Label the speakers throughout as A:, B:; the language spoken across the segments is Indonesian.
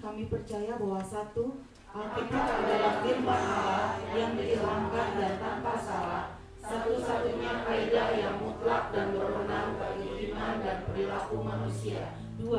A: kami percaya bahwa satu, Alkitab adalah firman Allah yang diilhamkan dan tanpa salah, satu-satunya kaidah yang mutlak dan berwenang bagi iman dan perilaku manusia. 2.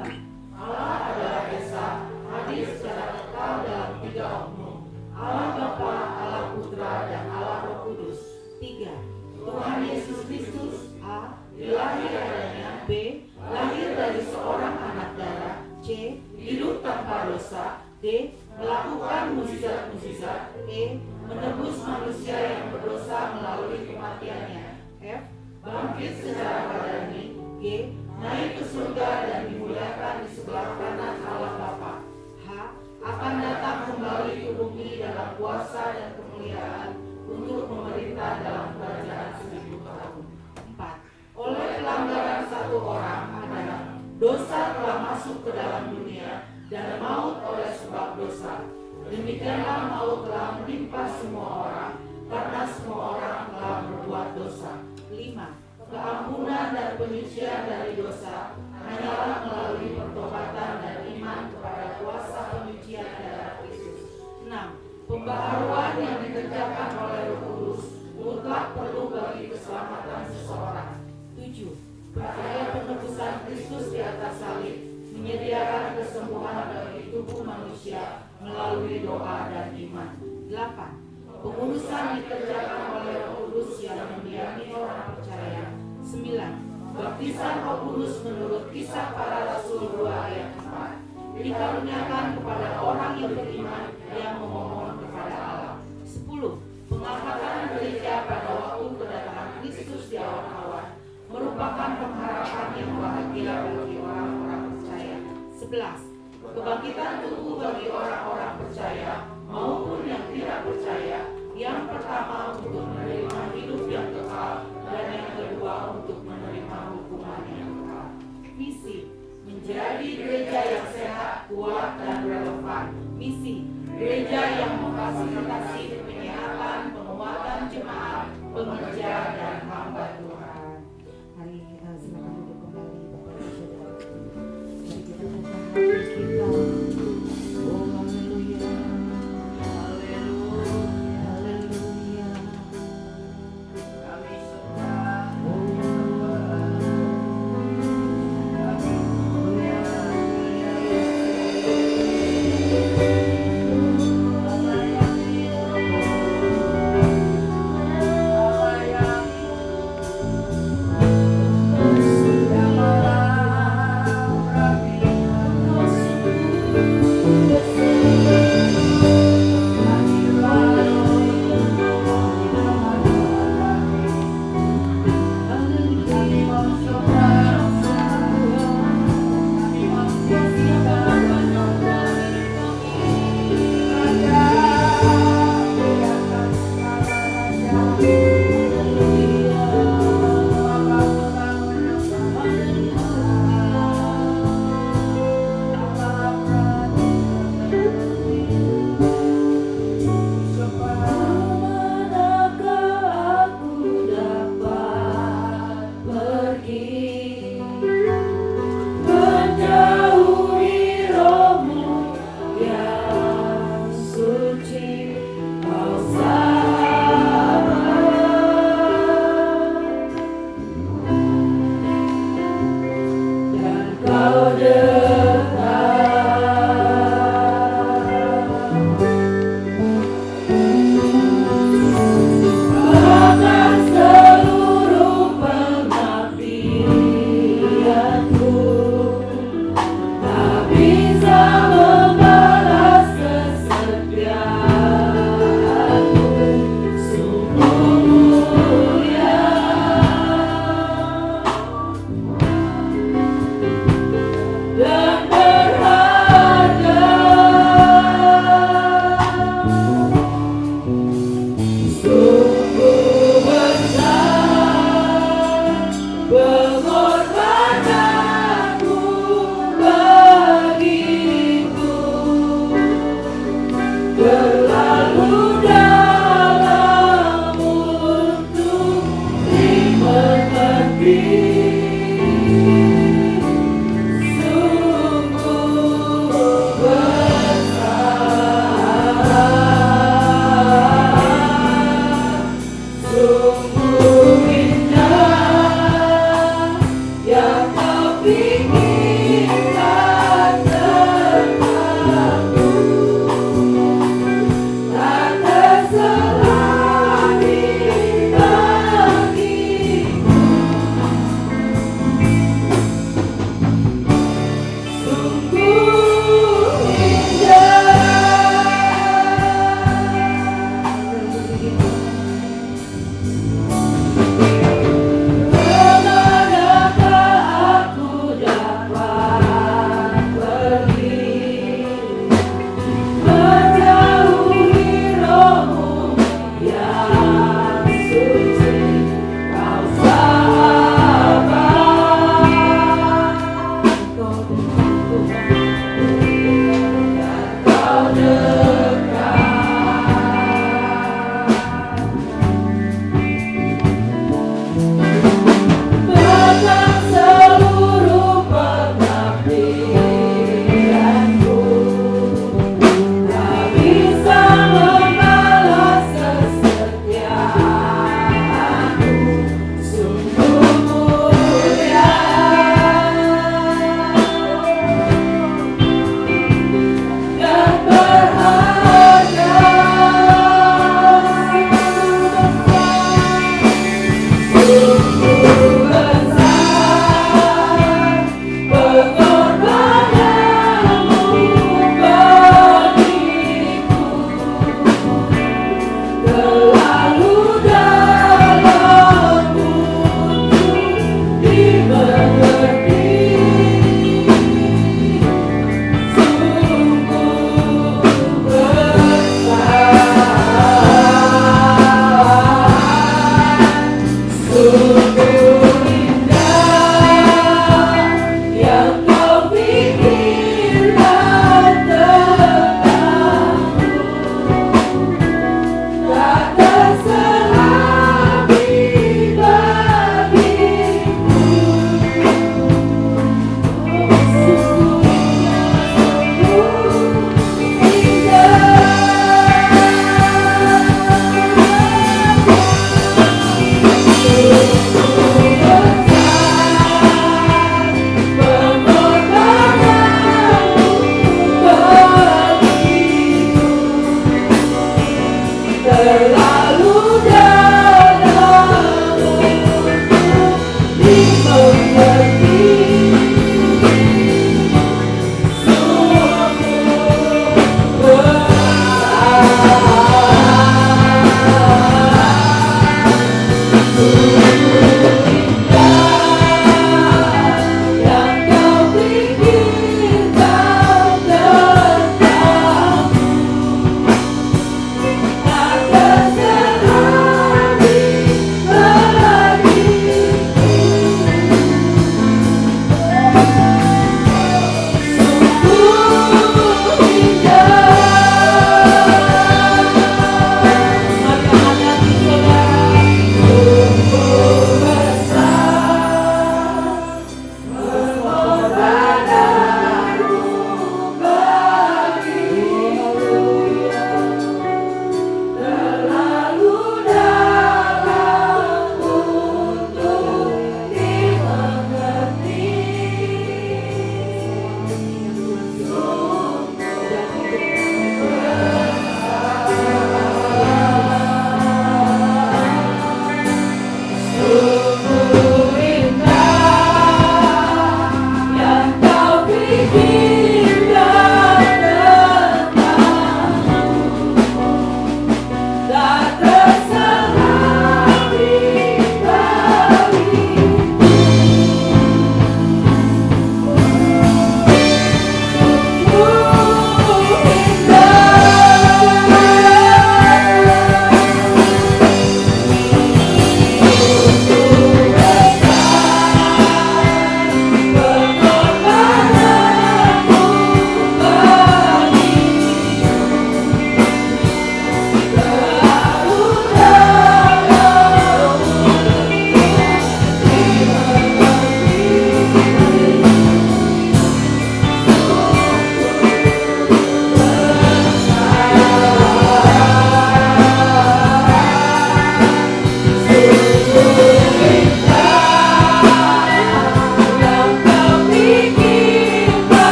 A: Allah adalah Esa, hadir secara kekal dalam 3 oknum, Allah Bapa, Allah Putra, dan Allah Roh Kudus. 3. Tuhan Yesus Kristus, A. Dilahir adanya, B. Lahir dari seorang anak darah, C. Hidup tanpa dosa, D. Melakukan mukjizat-mukjizat, E. Menebus manusia yang berdosa melalui kematiannya, F. Bangkit secara badani, G. Naik ke surga dan dimuliakan di sebelah kanan Allah Bapa, H. Akan datang kembali ke bumi dalam kuasa dan kemuliaan untuk memerintah dalam kerajaan 1000 tahun. 4. Oleh pelanggaran satu orang, Adam, dosa telah masuk ke dalam dunia dan maut oleh sebab dosa. Demikianlah maut telah menimpa semua orang karena semua orang telah berbuat dosa. 5. Keampunan dan penyucian dari dosa hanyalah melalui pertobatan dan iman kepada kuasa penyucian darah Kristus. 6. Pembaharuan yang dikerjakan oleh Roh Kudus mutlak perlu bagi keselamatan seseorang. 7. Percaya penebusan Kristus di atas salib menyediakan kesembuhan bagi tubuh manusia melalui doa dan iman. 8. Pengudusan dikerjakan oleh Roh Kudus yang mendiami orang percaya. 9. Baptisan Roh Kudus menurut Kisah Para Rasul 2 ayat 4 dikaruniakan kepada orang yang beriman yang memohon kepada Allah. 10. Pengangkatan gereja pada waktu kedatangan Kristus di awan-awan merupakan pengharapan yang bahagia bagi orang-orang percaya. 11. Kebangkitan tubuh bagi orang-orang percaya maupun yang tidak percaya, yang pertama untuk menerima hidup yang kekal dan yang kedua untuk menerima hukuman yang kekal. Misi: menjadi gereja yang sehat, kuat, dan relevan. Misi: gereja yang memfasilitasi penyehatan, penguatan jemaat, pengerja, dan hamba Tuhan. Mari silakan duduk kembali Bapak Ibu Saudara. Mari kita buka hati kita. Oh haleluya, haleluya, haleluya. Kami sembah,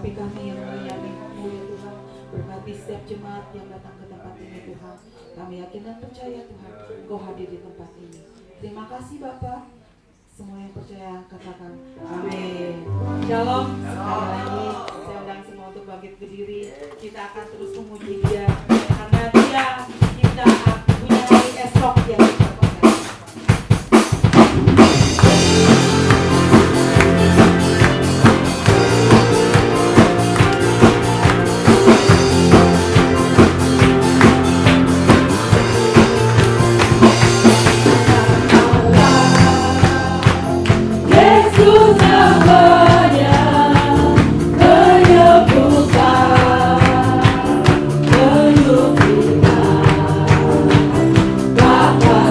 A: Berkati kami yang melayani-Mu ya Tuhan. Berkati setiap jemaat yang datang ke tempat ini Tuhan. Kami yakin dan percaya Tuhan Engkau hadir di tempat ini. Terima kasih Bapak. Semua yang percaya katakan amin. Shalom. Sekali lagi saya undang semua untuk bangkit berdiri. Kita akan terus memuji Dia karena Dia kita punya hari esok yang berkata.
B: Yesus namanya menyembuhkan, menyembuhkan. Bapa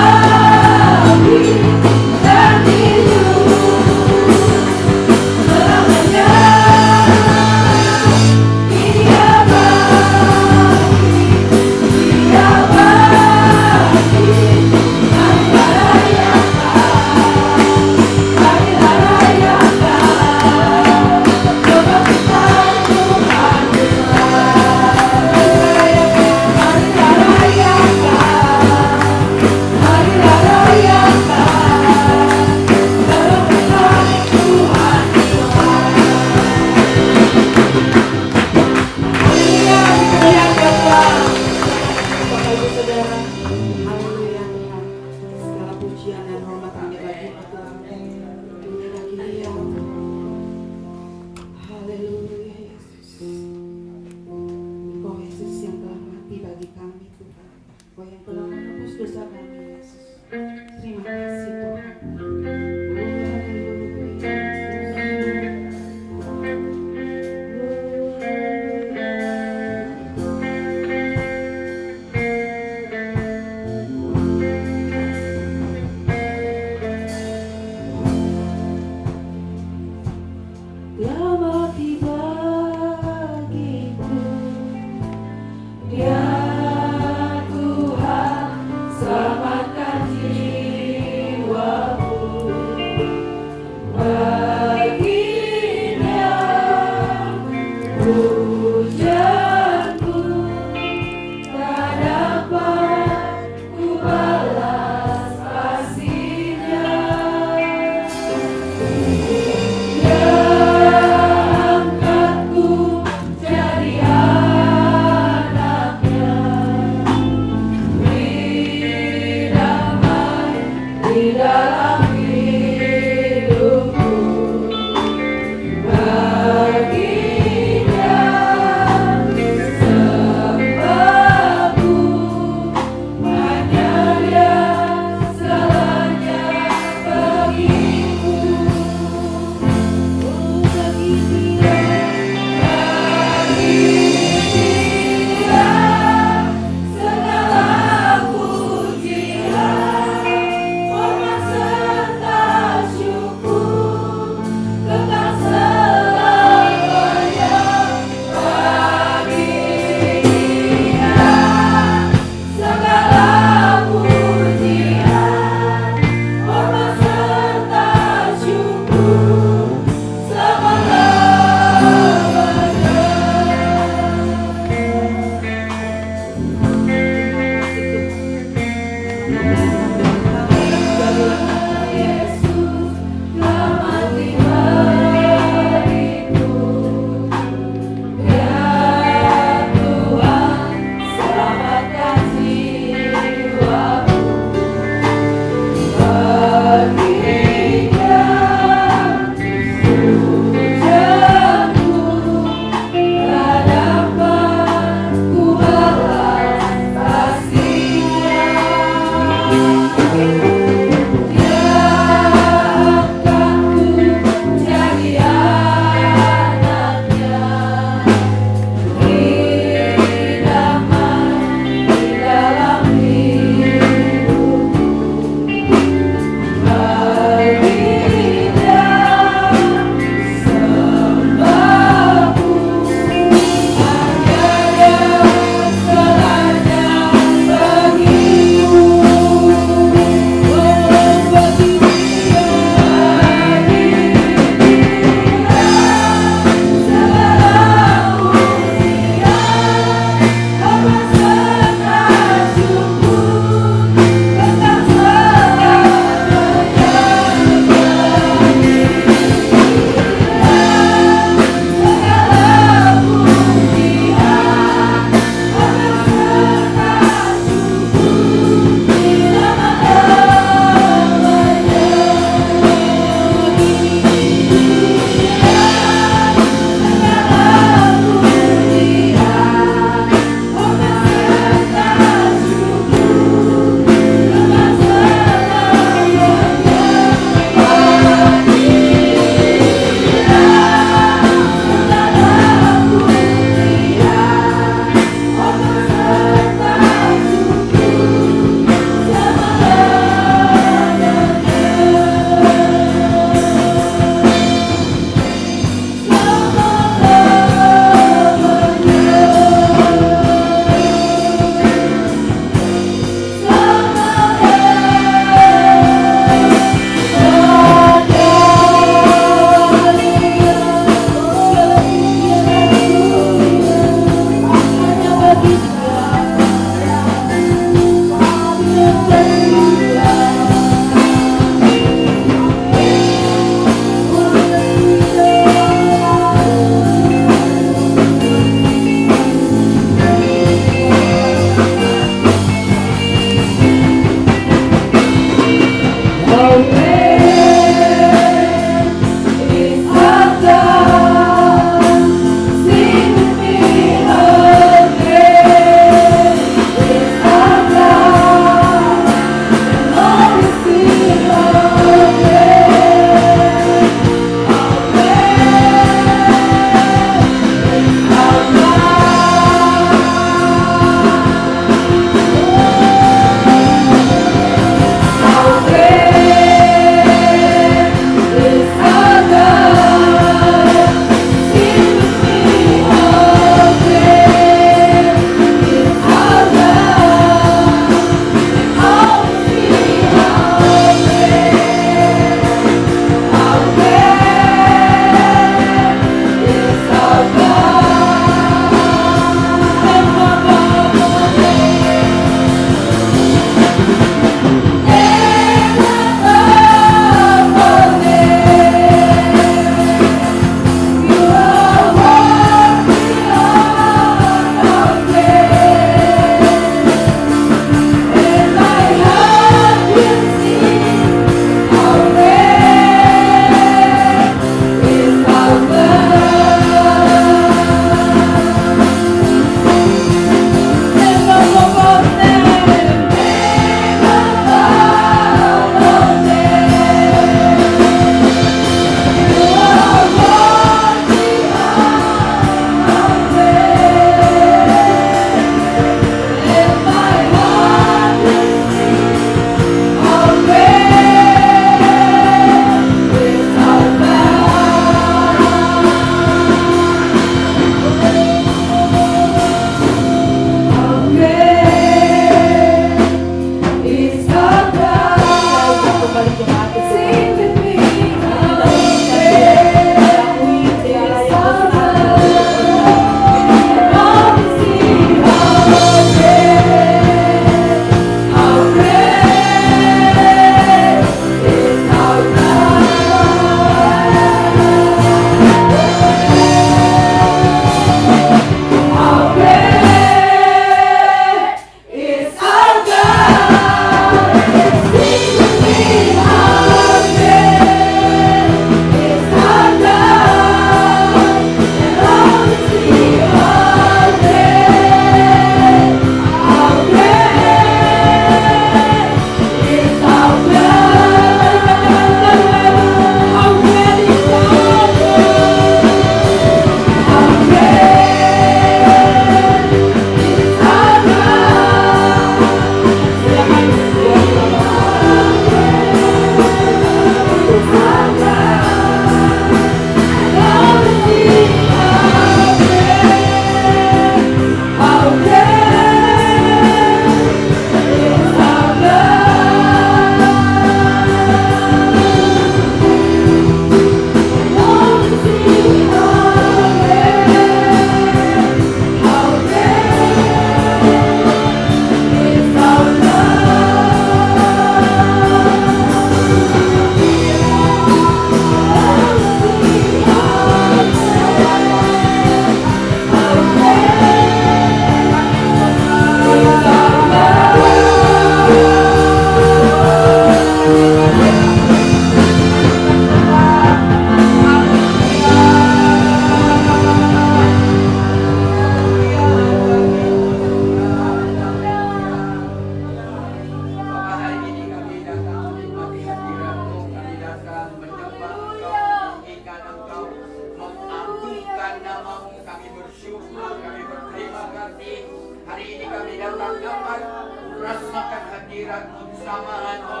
C: hadirat-Mu bersamaanmu.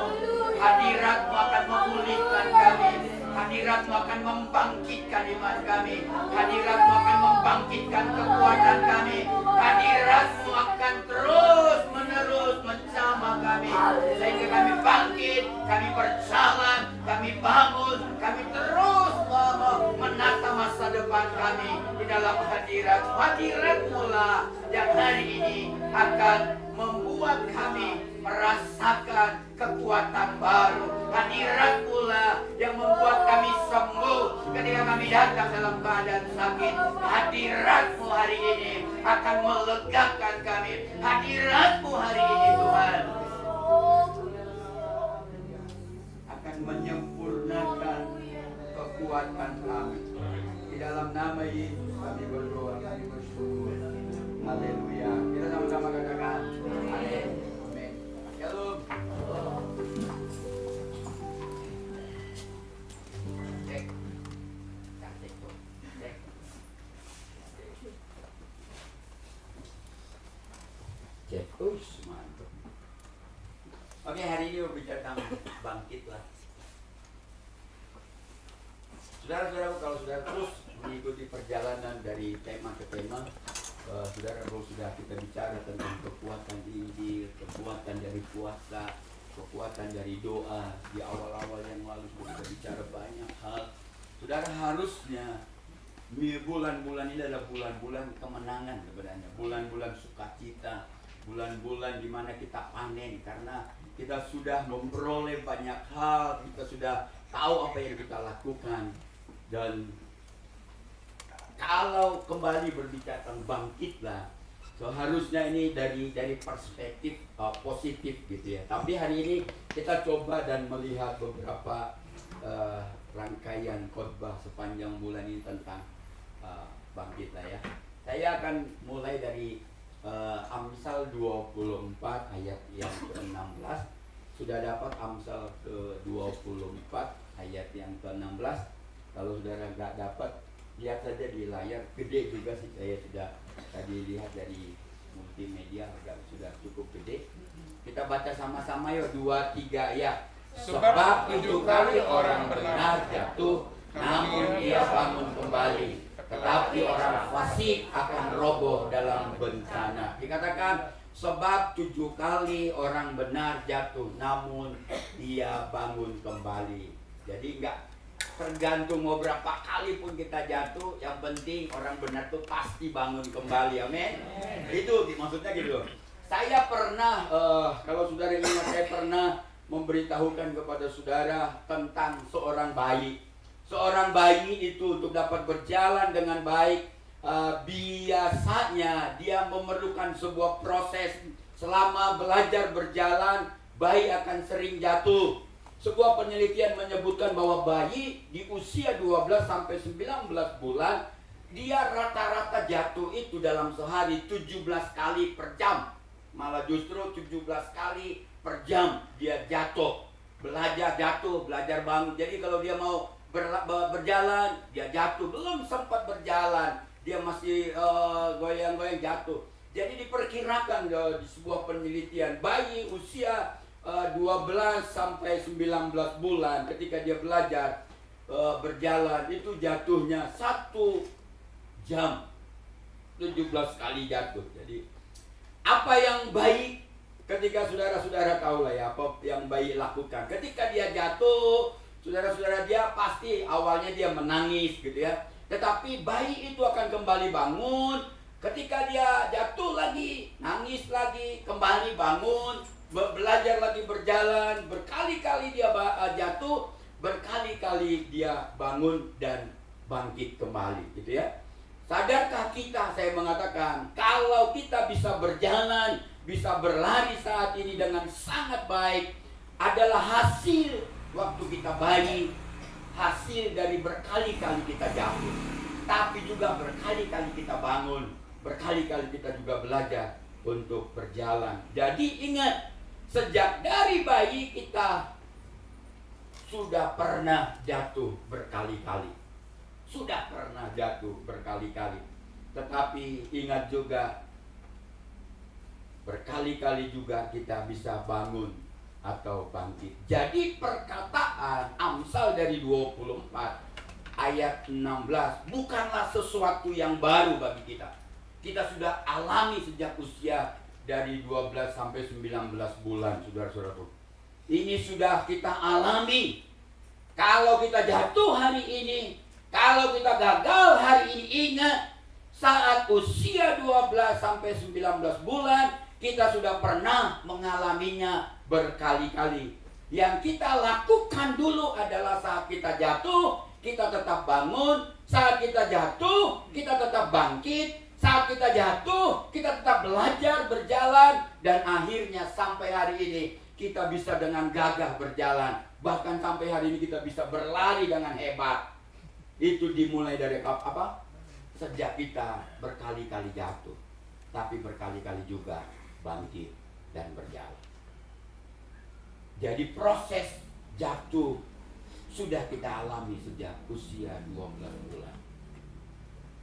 C: Hadirat-Mu akan memulihkan kami. Hadirat-Mu akan membangkitkan iman kami. Hadirat-Mu akan membangkitkan kekuatan kami. Hadirat-Mu akan terus menerus menjamah kami, sehingga kami bangkit, kami berjalan, kami bangun, kami terus menata masa depan kami di dalam hadirat-Mu. Hadirat-Mu lah yang hari ini akan membuat kami merasakan kekuatan baru. Hadirat-Mu lah yang membuat kami sembuh ketika kami datang dalam keadaan sakit. Hadirat-Mu hari ini akan melegakan kami. Hadirat-Mu hari ini Tuhan akan menyempurnakan kekuatan kami. Di dalam nama Yesus kami berdoa, kami bersyukur. Haleluya. Kita sama-sama katakan amin. Amin. Shalom. Cek. Cek tuh. Cek. Cek. Mantap. Oke, hari ini berbicara tentang bangkitlah. Saudara-saudara, kalau saudara terus mengikuti perjalanan dari tema ke tema, saudara, kalau sudah kita bicara tentang kekuatan Injil, kekuatan dari puasa, kekuatan dari doa, di awal-awal yang lalu sudah kita bicara banyak hal. Saudara, harusnya bulan-bulan ini adalah bulan-bulan kemenangan sebenarnya, bulan-bulan sukacita, bulan-bulan di mana kita panen karena kita sudah memperoleh banyak hal, kita sudah tahu apa yang kita lakukan. Dan kalau kembali berbicara tentang bangkitlah, seharusnya ini dari perspektif positif gitu ya. Tapi hari ini kita coba dan melihat beberapa rangkaian khotbah sepanjang bulan ini tentang bangkitlah ya. Saya akan mulai dari Amsal 24 ayat yang ke-16. Sudah dapat Amsal ke-24 ayat yang ke-16. Kalau saudara nggak dapat, lihat saja di layar, gede juga sih, saya sudah tadi lihat dari multimedia, agak sudah cukup gede. Kita baca sama-sama yuk, 2, 3 ya. Sebab 7 kali orang benar jatuh, namun ia bangun kembali. Tetapi orang fasik akan roboh dalam bencana. Dikatakan, sebab 7 kali orang benar jatuh, namun ia bangun kembali. Jadi enggak tergantung mau berapa kali pun kita jatuh, yang penting orang benar tuh pasti bangun kembali, amin. Itu maksudnya gitu. Saya pernah, kalau saudara ingat, saya pernah memberitahukan kepada saudara tentang seorang bayi. Seorang bayi itu untuk dapat berjalan dengan baik, biasanya dia memerlukan sebuah proses. Selama belajar berjalan, bayi akan sering jatuh. Sebuah penelitian menyebutkan bahwa bayi di usia 12 sampai 19 bulan, dia rata-rata jatuh itu dalam sehari 17 kali per jam. Malah justru 17 kali per jam dia jatuh. Belajar jatuh, belajar bangun. Jadi kalau dia mau berjalan, dia jatuh. Belum sempat berjalan, dia masih goyang-goyang jatuh. Jadi diperkirakan di sebuah penelitian, bayi usia 12 sampai 19 bulan ketika dia belajar berjalan itu jatuhnya 1 jam 17 kali jatuh. Jadi apa yang baik ketika saudara-saudara tahu lah ya, apa yang bayi lakukan ketika dia jatuh, saudara-saudara, dia pasti awalnya dia menangis gitu ya, tetapi bayi itu akan kembali bangun. Ketika dia jatuh lagi, nangis lagi, kembali bangun, belajar lagi berjalan, berkali-kali dia jatuh, berkali-kali dia bangun dan bangkit kembali gitu ya. Sadarkah kita, saya mengatakan, kalau kita bisa berjalan, bisa berlari saat ini dengan sangat baik, adalah hasil waktu kita bayi, hasil dari berkali-kali kita jatuh, tapi juga berkali-kali kita bangun, berkali-kali kita juga belajar untuk berjalan. Jadi ingat, sejak dari bayi kita sudah pernah jatuh berkali-kali. Sudah pernah jatuh berkali-kali. Tetapi ingat juga berkali-kali juga kita bisa bangun atau bangkit. Jadi perkataan Amsal dari 24 ayat 16 bukanlah sesuatu yang baru bagi kita. Kita sudah alami sejak usia dari 12 sampai 19 bulan, saudara-saudaraku. Ini sudah kita alami. Kalau kita jatuh hari ini, kalau kita gagal hari ini, ingat, saat usia 12 sampai 19 bulan, kita sudah pernah mengalaminya berkali-kali. Yang kita lakukan dulu adalah saat kita jatuh, kita tetap bangun. Saat kita jatuh, kita tetap bangkit. Saat kita jatuh, kita tetap belajar berjalan. Dan akhirnya sampai hari ini, kita bisa dengan gagah berjalan. Bahkan sampai hari ini kita bisa berlari dengan hebat. Itu dimulai dari apa? Sejak kita berkali-kali jatuh, tapi berkali-kali juga bangkit dan berjalan. Jadi proses jatuh sudah kita alami sejak usia 12 bulan.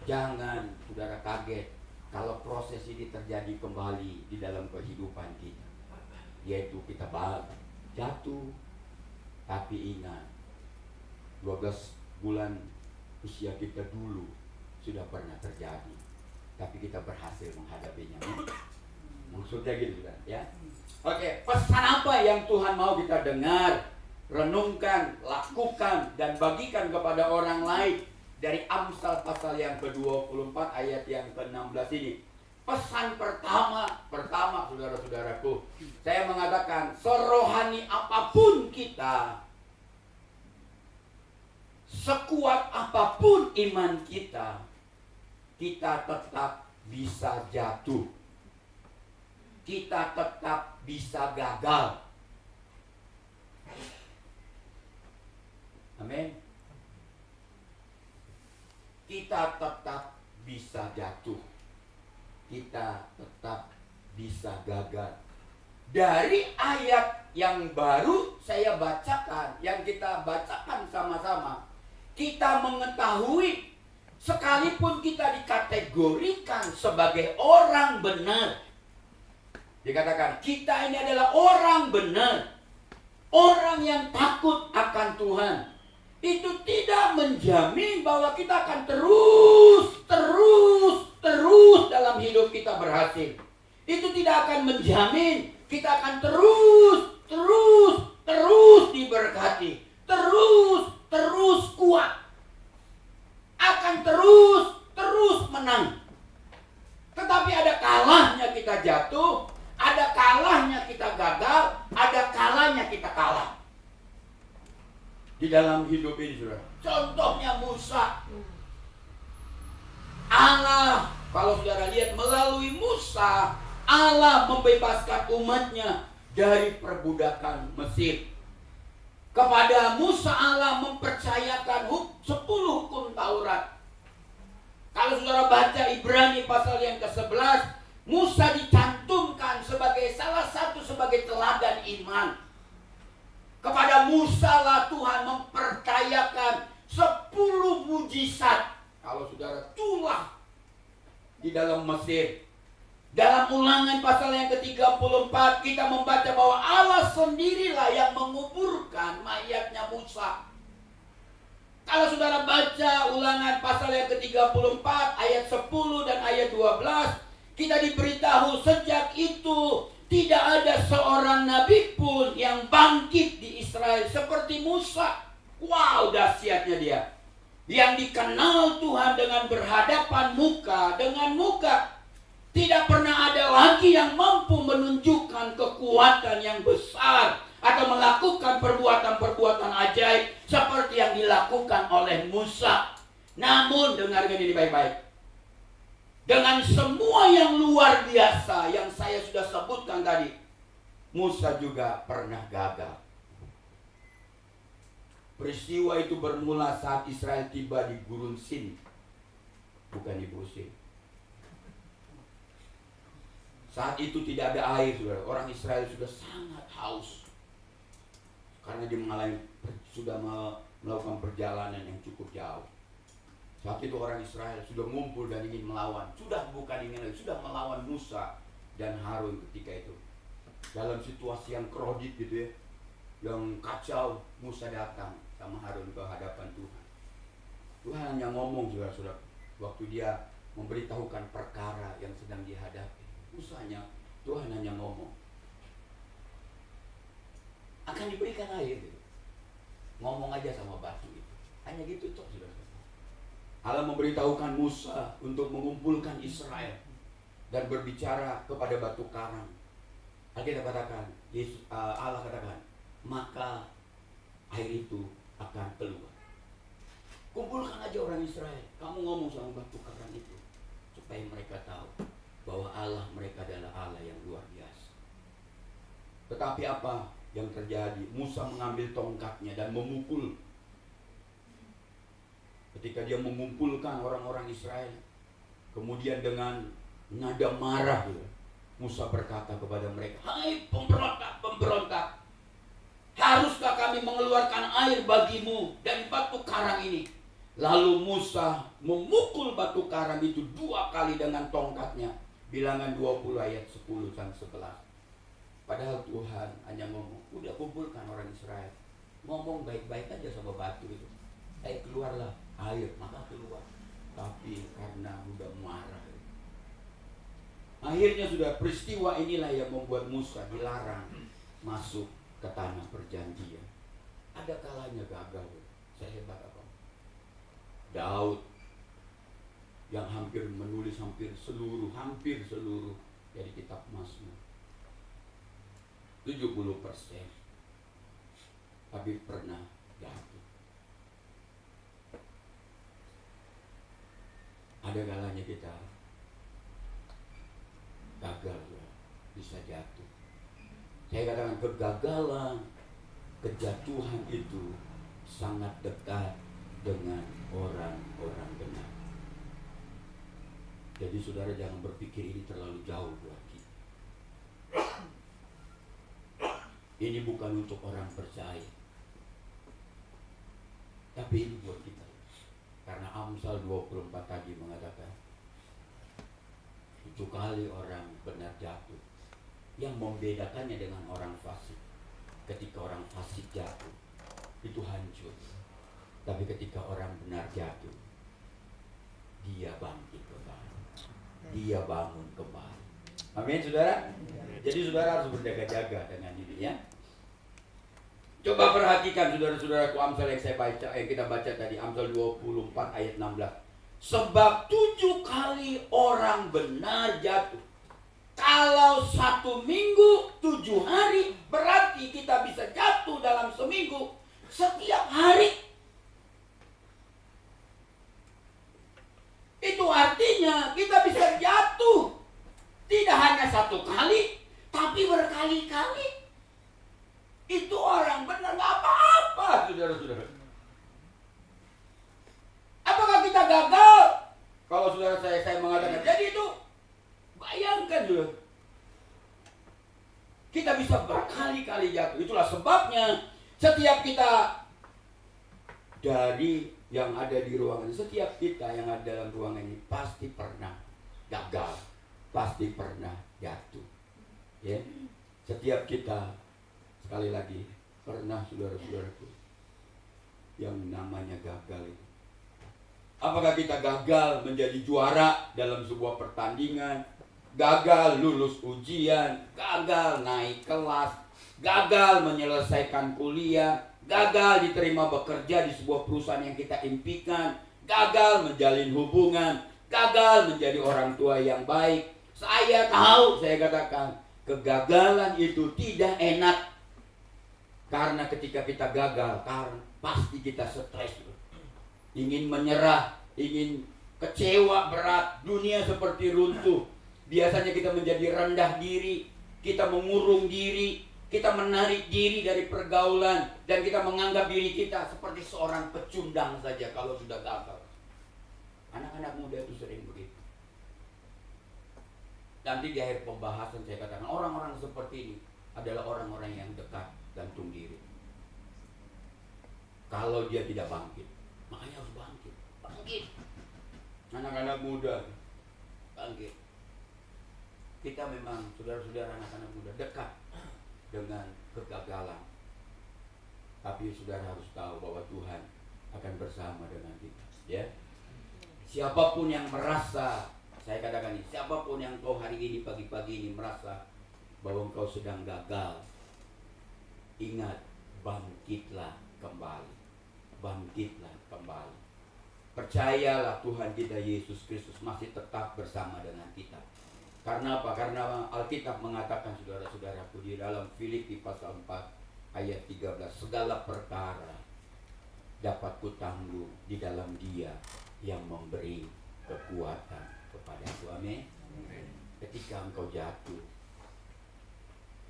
C: Jangan saudara kaget kalau proses ini terjadi kembali di dalam kehidupan kita. Yaitu kita jatuh, tapi ingat 12 bulan usia kita dulu sudah pernah terjadi, tapi kita berhasil menghadapinya. Maksudnya gitu kan, ya. Oke, pesan apa yang Tuhan mau kita dengar, renungkan, lakukan, dan bagikan kepada orang lain dari Amsal pasal yang ke-24 ayat yang ke-16 ini? Pesan pertama saudara-saudaraku, saya mengatakan serohani apapun kita, sekuat apapun iman kita, kita tetap bisa jatuh. Kita tetap bisa gagal. Amin. Kita tetap bisa jatuh. Kita tetap bisa gagal. Dari ayat yang baru saya bacakan, yang kita bacakan sama-sama, kita mengetahui sekalipun kita dikategorikan sebagai orang benar, dikatakan kita ini adalah orang benar, orang yang takut akan Tuhan, itu tidak menjamin bahwa kita akan terus dalam hidup kita berhasil. Itu tidak akan menjamin kita akan terus diberkati, terus kuat, akan terus menang. Tetapi ada kalahnya kita jatuh, ada kalahnya kita gagal, ada kalahnya kita kalah di dalam hidup ini, saudara. Contohnya Musa. Allah, kalau saudara lihat, melalui Musa Allah membebaskan umatnya dari perbudakan Mesir. Kepada Musa Allah mempercayakan 10 hukum Taurat. Kalau saudara baca Ibrani pasal yang ke-11, Musa dicantumkan sebagai salah satu sebagai teladan iman. Kepada Musa lah Tuhan mempercayakan 10 mujizat. Kalau saudara tulah di dalam Mesir. Dalam Ulangan pasal yang ke-34 kita membaca bahwa Allah sendirilah yang menguburkan mayatnya Musa. Kalau saudara baca Ulangan pasal yang ke-34 ayat 10 dan ayat 12, kita diberitahu sejak itu tidak ada seorang nabi pun yang bangkit di Israel seperti Musa. Wow, dahsyatnya dia. Yang dikenal Tuhan dengan berhadapan muka dengan muka. Tidak pernah ada lagi yang mampu menunjukkan kekuatan yang besar atau melakukan perbuatan-perbuatan ajaib seperti yang dilakukan oleh Musa. Namun dengarkan ini baik-baik. Dengan semua yang luar biasa yang saya sudah sebutkan tadi, Musa juga pernah gagal. Peristiwa itu bermula saat Israel tiba di Gurun Sin, bukan di Busin. Saat itu tidak ada air, saudara. Orang Israel sudah sangat haus karena dia sudah melakukan perjalanan yang cukup jauh. Saat itu orang Israel sudah ngumpul dan ingin melawan. Sudah bukan ingin lagi, sudah melawan Musa dan Harun ketika itu dalam situasi yang krodit gitu ya, yang kacau, Musa datang sama Harun ke hadapan Tuhan. Tuhan hanya ngomong saudara-saudara, waktu dia memberitahukan perkara yang sedang dihadapi. Tuhan hanya ngomong, akan diberikan air gitu. Ngomong aja sama batu itu. Hanya gitu toh saudara. Allah memberitahukan Musa untuk mengumpulkan Israel dan berbicara kepada batu karang. Alkitab katakan, Allah katakan, maka air itu akan keluar. Kumpulkan aja orang Israel. Kamu ngomong sama batu karang itu supaya mereka tahu bahwa Allah mereka adalah Allah yang luar biasa. Tetapi apa yang terjadi? Musa mengambil tongkatnya dan memukul. Ketika dia mengumpulkan orang-orang Israel, kemudian dengan nada marah, Musa berkata kepada mereka, hai pemberontak, haruskah kami mengeluarkan air bagimu dari batu karang ini? Lalu Musa memukul batu karang itu 2 kali dengan tongkatnya. Bilangan 20 ayat 10 dan 11. Padahal Tuhan hanya ngomong, udah kumpulkan orang Israel, ngomong baik-baik aja sama batu itu, keluarlah air, maka keluar. Tapi karena udah marah, akhirnya sudah peristiwa inilah yang membuat Musa dilarang masuk ke tanah perjanjian. Ada kalanya gagal. Sehebat apa? Daud yang hampir menulis hampir seluruh dari kitab Mazmur, 70%, tapi pernah jatuh. Ada kalanya kita gagal, bisa jatuh. Saya katakan kegagalan, kejatuhan itu sangat dekat dengan orang-orang benar. Jadi saudara jangan berpikir ini terlalu jauh buat kita. Ini bukan untuk orang percaya, tapi ini buat kita. Karena Amsal 24 tadi mengatakan 7 kali orang benar jatuh. Yang membedakannya dengan orang fasik, ketika orang fasik jatuh itu hancur, tapi ketika orang benar jatuh, dia bangkit kembali, dia bangun kembali. Amin saudara. Jadi saudara harus berjaga-jaga dengan ini ya. Coba perhatikan saudara-saudaraku Amsal yang saya baca, yang kita baca tadi, Amsal 24 ayat 16. Sebab 7 kali orang benar jatuh. Kalau 1 minggu 7 hari, berarti kita bisa jatuh dalam seminggu setiap hari. Itu artinya kita bisa jatuh tidak hanya 1 kali, tapi berkali-kali. Itu orang benar gak apa-apa, saudara-saudara. Apakah kita gagal? Kalau saudara saya mengatakan, jadi itu bayangkan juga, kita bisa berkali-kali jatuh. Itulah sebabnya setiap kita dari yang ada di ruangan, setiap kita yang ada dalam ruangan ini pasti pernah gagal, pasti pernah jatuh. Ya, setiap kita sekali lagi pernah saudara-saudaraku yang namanya gagal itu. Apakah kita gagal menjadi juara dalam sebuah pertandingan, gagal lulus ujian, gagal naik kelas, gagal menyelesaikan kuliah, gagal diterima bekerja di sebuah perusahaan yang kita impikan, gagal menjalin hubungan, gagal menjadi orang tua yang baik. Saya tahu, saya katakan, kegagalan itu tidak enak. Karena ketika kita gagal, pasti kita stres, ingin menyerah, ingin kecewa berat, dunia seperti runtuh. Biasanya kita menjadi rendah diri, kita mengurung diri, kita menarik diri dari pergaulan, dan kita menganggap diri kita seperti seorang pecundang saja kalau sudah gagal. Anak-anak muda itu sering begitu. Nanti di akhir pembahasan saya katakan orang-orang seperti ini adalah orang-orang yang dekat gantung diri. Kalau dia tidak bangkit, makanya harus bangkit. Bangkit. Anak-anak muda, bangkit. Kita memang saudara-saudara anak-anak muda dekat dengan kegagalan. Tapi saudara harus tahu bahwa Tuhan akan bersama dengan kita. Ya. Siapapun yang merasa, saya katakan ini, siapapun yang kau hari ini pagi-pagi ini merasa bahwa engkau sedang gagal, ingat, bangkitlah kembali. Bangkitlah kembali. Percayalah Tuhan kita Yesus Kristus masih tetap bersama dengan kita. Karena apa? Karena Alkitab mengatakan saudara-saudaraku di dalam Filipi pasal 4 ayat 13, segala perkara dapat kutanggung di dalam Dia yang memberi kekuatan kepadaku. Amin. Ketika engkau jatuh,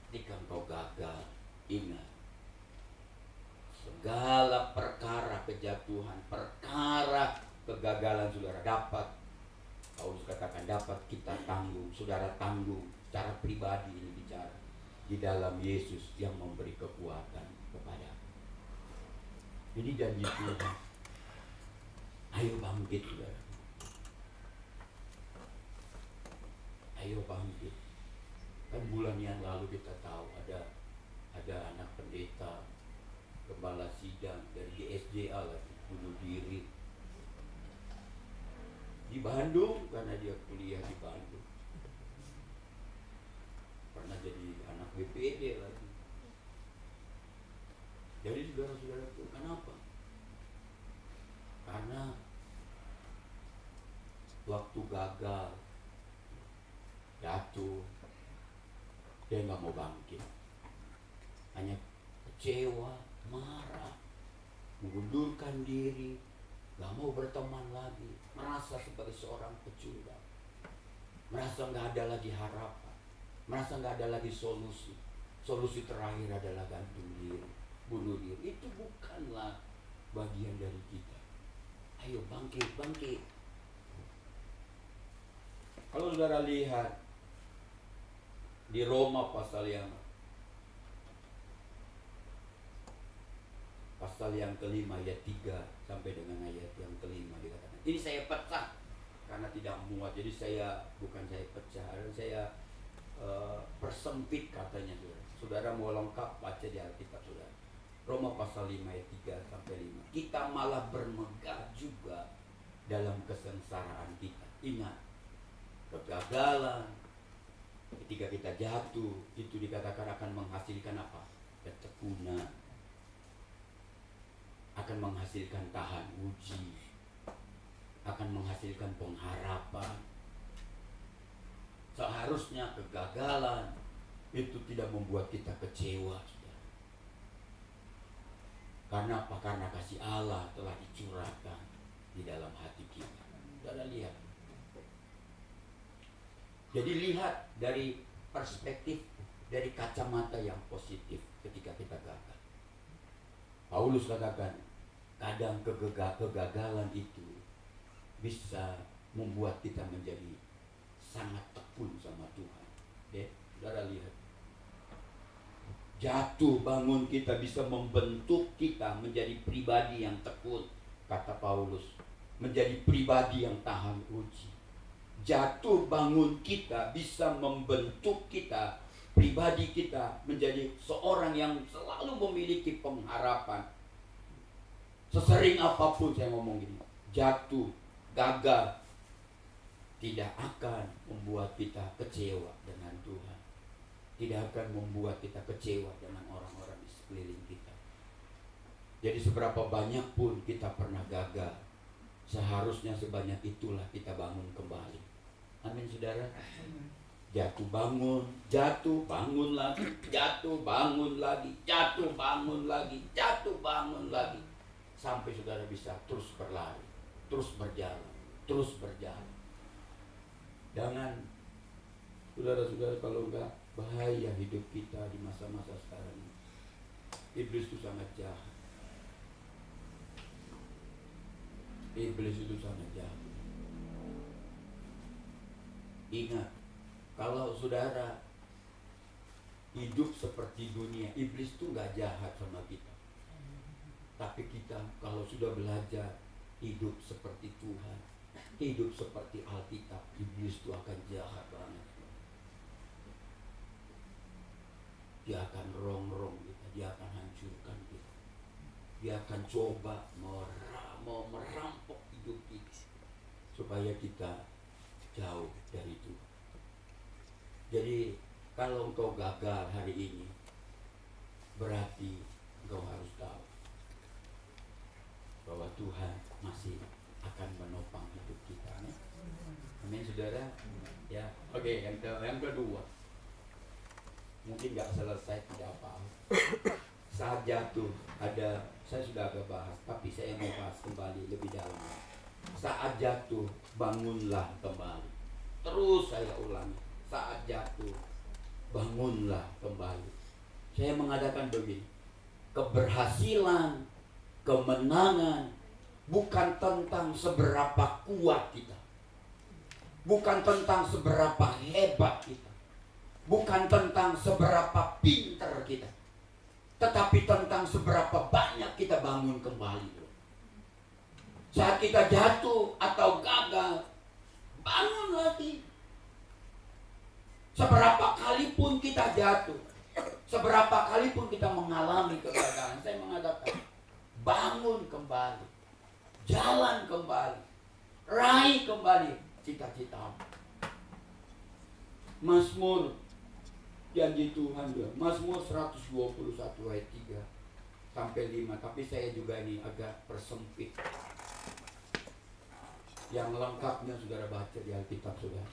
C: ketika engkau gagal, ingat, segala perkara kejatuhan, perkara kegagalan saudara dapat, Paulus katakan dapat kita tanggung, saudara tanggung secara pribadi ini bicara di dalam Yesus yang memberi kekuatan kepada. Ini janji Tuhan. Ayo bangkit saudara. Ayo bangkit. Kan bulan yang lalu kita tahu ada anak pendeta, gembala sidang dari GSJA lagi bunuh diri di Bandung karena dia kuliah di Bandung. Pernah jadi anak BPD lagi. Jadi saudara-saudara itu kenapa? Karena waktu gagal, jatuh, dia nggak mau bangkit, hanya kecewa, marah, mengundurkan diri, gak mau berteman lagi, merasa sebagai seorang pecundang, merasa gak ada lagi harapan, merasa gak ada lagi solusi. Solusi terakhir adalah gantung diri, bunuh diri. Itu bukanlah bagian dari kita. Ayo bangkit, bangkit. Kalau saudara lihat di Roma pasal yang kelima ayat 3 sampai dengan ayat yang kelima dikatakan. Ini saya pecah karena tidak muat. Jadi saya pecah, saya persempit katanya saudara. Saudara mau lengkap baca di Alkitab saudara. Roma pasal 5 ayat 3 sampai 5. Kita malah bermegah juga dalam kesengsaraan kita. Ingat, kegagalan ketika kita jatuh itu dikatakan akan menghasilkan apa? Ketekunan, akan menghasilkan tahan uji, akan menghasilkan pengharapan. Seharusnya kegagalan itu tidak membuat kita kecewa, saudara. Karena apa? Karena kasih Allah telah dicurahkan di dalam hati kita. Saudara lihat. Jadi lihat dari perspektif, dari kacamata yang positif ketika kita gagal. Paulus katakan, kadang kegagalan itu bisa membuat kita menjadi sangat tekun sama Tuhan. Saudara lihat, jatuh bangun kita bisa membentuk kita menjadi pribadi yang tekun, kata Paulus, menjadi pribadi yang tahan uji. Jatuh bangun kita bisa membentuk kita, pribadi kita menjadi seorang yang selalu memiliki pengharapan. Sesering apapun saya ngomong gini, jatuh, gagal, tidak akan membuat kita kecewa dengan Tuhan. Tidak akan membuat kita kecewa dengan orang-orang di sekeliling kita. Jadi seberapa banyak pun kita pernah gagal, seharusnya sebanyak itulah kita bangun kembali. Amin saudara. Jatuh bangun lagi, jatuh bangun lagi, jatuh bangun lagi, jatuh bangun lagi, sampai saudara bisa terus berlari, terus berjalan, terus berjalan. Jangan, saudara-saudara, kalau enggak bahaya hidup kita di masa-masa sekarang ini. Iblis itu sangat jahat. Iblis itu sangat jahat. Ingat, kalau saudara hidup seperti dunia, iblis itu nggak jahat sama kita. Tapi kita kalau sudah belajar hidup seperti Tuhan, hidup seperti Alkitab, iblis itu akan jahat banget. dia akan rongrong kita, dia akan hancurkan kita. Dia akan coba merampok hidup kita supaya kita jauh dari Tuhan. Jadi kalau engkau gagal hari ini, berarti engkau harus tahu bahwa Tuhan masih akan menopang hidup kita. Amin, saudara. Ya, oke. Yang kedua, mungkin nggak selesai, tidak apa-apa. Saat jatuh, saya sudah agak bahas, tapi saya mau bahas kembali lebih dalam. Saat jatuh, bangunlah kembali. Terus saya ulangi, saat jatuh, bangunlah kembali. Saya mengadakan begini, keberhasilan, kemenangan bukan tentang seberapa kuat kita, bukan tentang seberapa hebat kita, bukan tentang seberapa pintar kita, tetapi tentang seberapa banyak kita bangun kembali. Saat kita jatuh atau gagal, bangun lagi. Seberapa kali pun kita jatuh, seberapa kali pun kita mengalami kegagalan, saya mengatakan, bangun kembali, jalan kembali, raih kembali cita-cita. Mazmur, janji Tuhan ya, Mazmur 121 ayat 3 sampai 5, tapi saya juga ini agak persempit. Yang lengkapnya saudara baca di Alkitab saudara.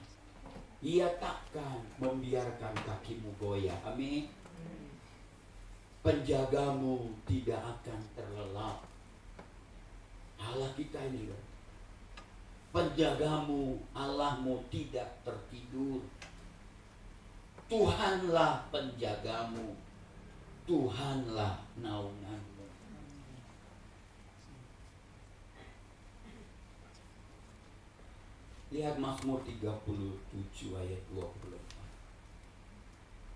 C: Ia takkan membiarkan kakimu goyah. Amin. Penjagamu tidak akan terlelap. Allah kita ini kan, penjagamu, Allahmu tidak tertidur. Tuhanlah penjagamu, Tuhanlah naunganmu. Lihat Mazmur 37 ayat 24.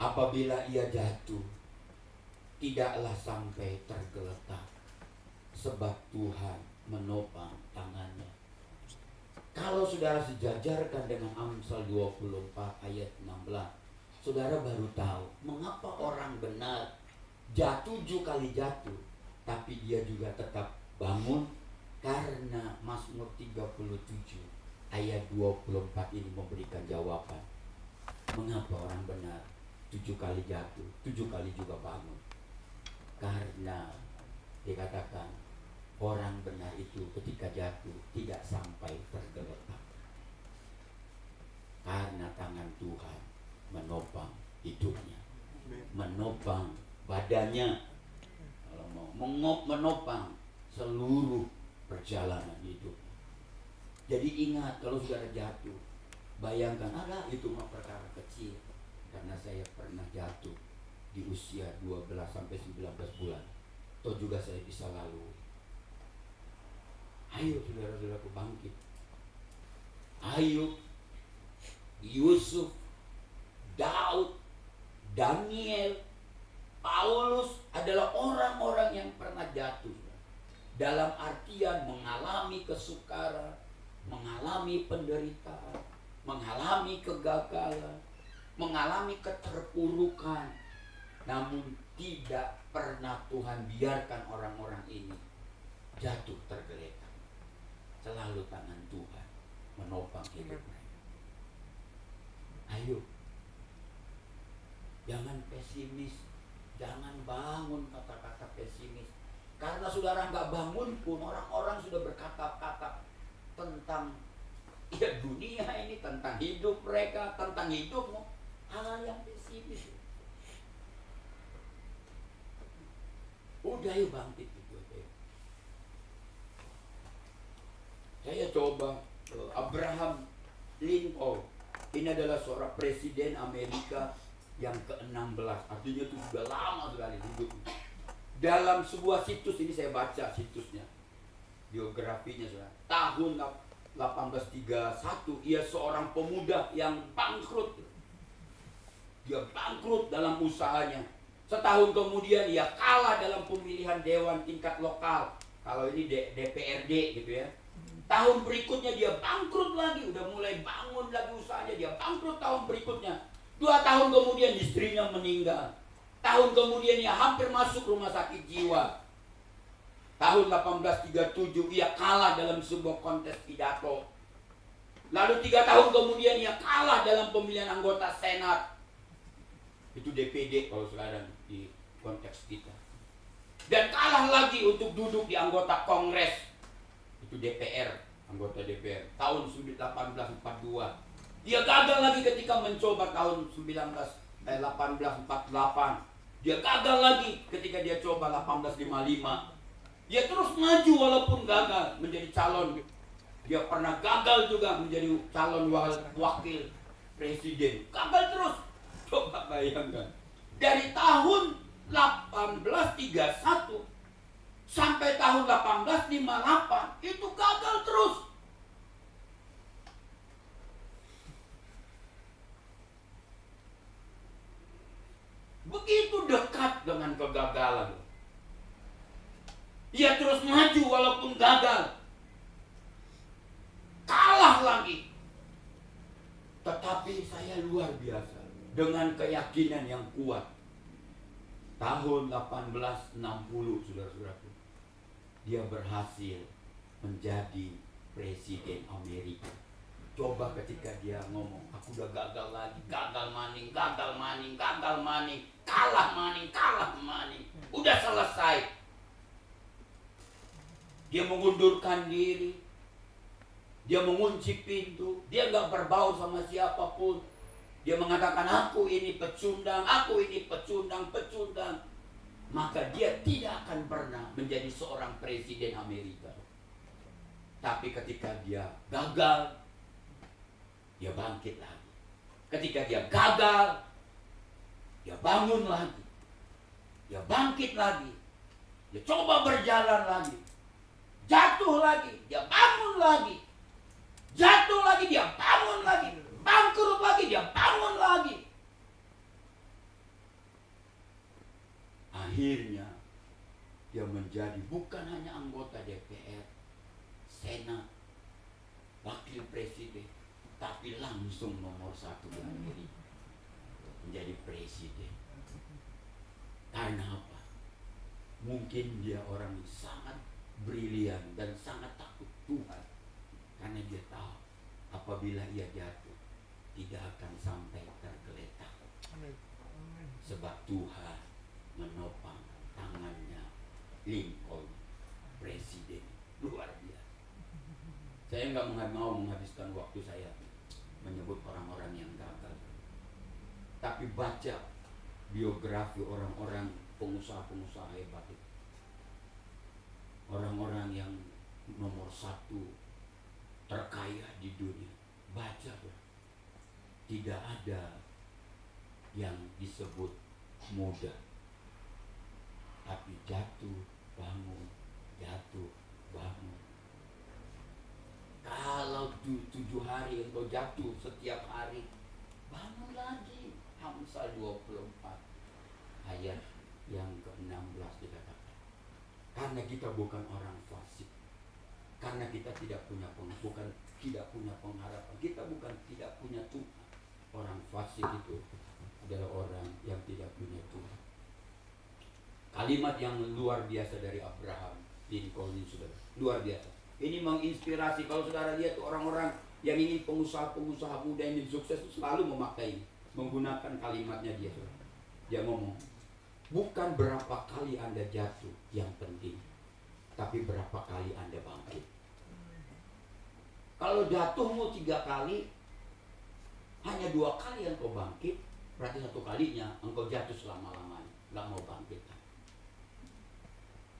C: Apabila ia jatuh, tidaklah sampai tergeletak, sebab Tuhan menopang tangannya. Kalau saudara sejajarkan dengan Amsal 24 ayat 16, saudara baru tahu mengapa orang benar jatuh 7 kali jatuh, tapi dia juga tetap bangun. Karena Mazmur 37 ayat 24 ini memberikan jawaban. Mengapa orang benar 7 kali jatuh, 7 kali juga bangun? Karena dikatakan orang benar itu ketika jatuh tidak sampai tergeletak, karena tangan Tuhan menopang hidupnya, menopang badannya, kalau mau menopang seluruh perjalanan hidup. Jadi ingat, kalau saudara jatuh, bayangkan, itu mah perkara kecil. Karena saya pernah jatuh di usia 12 sampai 19 bulan. Toh juga saya bisa lalu. Ayo saudara-saudaraku bangkit. Ayub, Yusuf, Daud, Daniel, Paulus adalah orang-orang yang pernah jatuh. Dalam artian mengalami kesukaran, mengalami penderitaan, mengalami kegagalan, mengalami keterpurukan. Namun tidak pernah Tuhan biarkan orang-orang ini jatuh tergeletak. Selalu tangan Tuhan menopang hidup mereka. Ayo, jangan pesimis, jangan bangun kata-kata pesimis. Karena saudara nggak bangun pun, orang-orang sudah berkata-kata tentang dunia ini, tentang hidup mereka, tentang hidupmu, hal yang pesimis. Udah yuk bangkit gitu. Saya coba Abraham Lincoln, ini adalah seorang presiden Amerika yang ke-16, artinya itu sudah lama sekali hidup. Dalam sebuah situs ini saya baca situsnya, biografinya sudah. Tahun 1831 ia seorang pemuda yang bangkrut. Dia bangkrut dalam usahanya. Setahun kemudian ia kalah dalam pemilihan dewan tingkat lokal. Kalau ini DPRD gitu ya. Tahun berikutnya dia bangkrut lagi, udah mulai bangun lagi usahanya, dia bangkrut tahun berikutnya. 2 tahun kemudian istrinya meninggal. Tahun kemudian ia hampir masuk rumah sakit jiwa. Tahun 1837 ia kalah dalam sebuah kontes pidato. Lalu 3 tahun kemudian ia kalah dalam pemilihan anggota Senat. Itu DPD kalau sekarang di konteks kita. Dan kalah lagi untuk duduk di anggota Kongres. Itu DPR, anggota DPR. Tahun 1842. Dia gagal lagi ketika mencoba tahun 1848. Dia gagal lagi ketika dia coba 1855. Dia terus maju walaupun gagal menjadi calon. Dia pernah gagal juga menjadi calon wakil presiden. Gagal terus. Coba bayangkan. Dari tahun 1831 sampai tahun 1858 itu gagal terus. Begitu dekat dengan kegagalan. Ia terus maju walaupun gagal. Kalah lagi. Tetapi saya luar biasa. Dengan keyakinan yang kuat. Tahun 1860, saudara-saudaraku. Dia berhasil menjadi presiden Amerika. Coba ketika dia ngomong, aku udah gagal lagi, gagal maning, kalah maning. Udah selesai. Dia mengundurkan diri. Dia mengunci pintu. Dia gak berbaur sama siapapun. Dia mengatakan, aku ini pecundang. Maka dia tidak akan pernah menjadi seorang presiden Amerika. Tapi ketika dia gagal, dia bangkit lagi. Ketika dia gagal, dia bangun lagi. Dia bangkit lagi. Dia coba berjalan lagi. Jatuh lagi, dia bangun lagi. Jatuh lagi, dia bangun lagi. Bangkrut lagi, dia bangun lagi. Akhirnya dia menjadi bukan hanya anggota DPR, Senat, wakil presiden, tapi langsung nomor 1 di Amerika. Menjadi presiden. Karena apa? Mungkin dia orang yang sangat brilian dan sangat takut Tuhan. Karena dia tahu apabila ia jatuh tidak akan sampai tergeletak. Sebab Tuhan menopang tangannya. Lincoln, presiden, luar biasa. Saya nggak mau menghabiskan waktu saya menyebut orang-orang yang gagal. Tapi baca biografi orang-orang pengusaha-pengusaha hebat itu. Orang-orang yang nomor 1 terkaya di dunia. Baca, tidak ada yang disebut mudah. Tapi jatuh, bangun. Kalau 7 hari engkau jatuh setiap hari, bangun lagi. Amsal 24 ayat yang ke-16 dikatakan. Karena kita bukan orang fasik. Karena kita tidak punya pengharapan. Kita bukan tidak punya Tuhan. Orang fasik itu adalah orang yang tidak punya Tuhan. Kalimat yang luar biasa dari Abraham Lincoln ini, saudara, luar biasa. Ini menginspirasi. Kalau saudara lihat orang-orang yang ingin pengusaha muda yang ingin sukses itu selalu memakai, menggunakan kalimatnya dia, saudara. Dia ngomong, bukan berapa kali Anda jatuh yang penting, tapi berapa kali Anda bangkit. Kalau jatuhmu 3 kali, hanya 2 kali engkau bangkit, berarti 1 kalinya engkau jatuh selama-lamanya, nggak mau bangkit.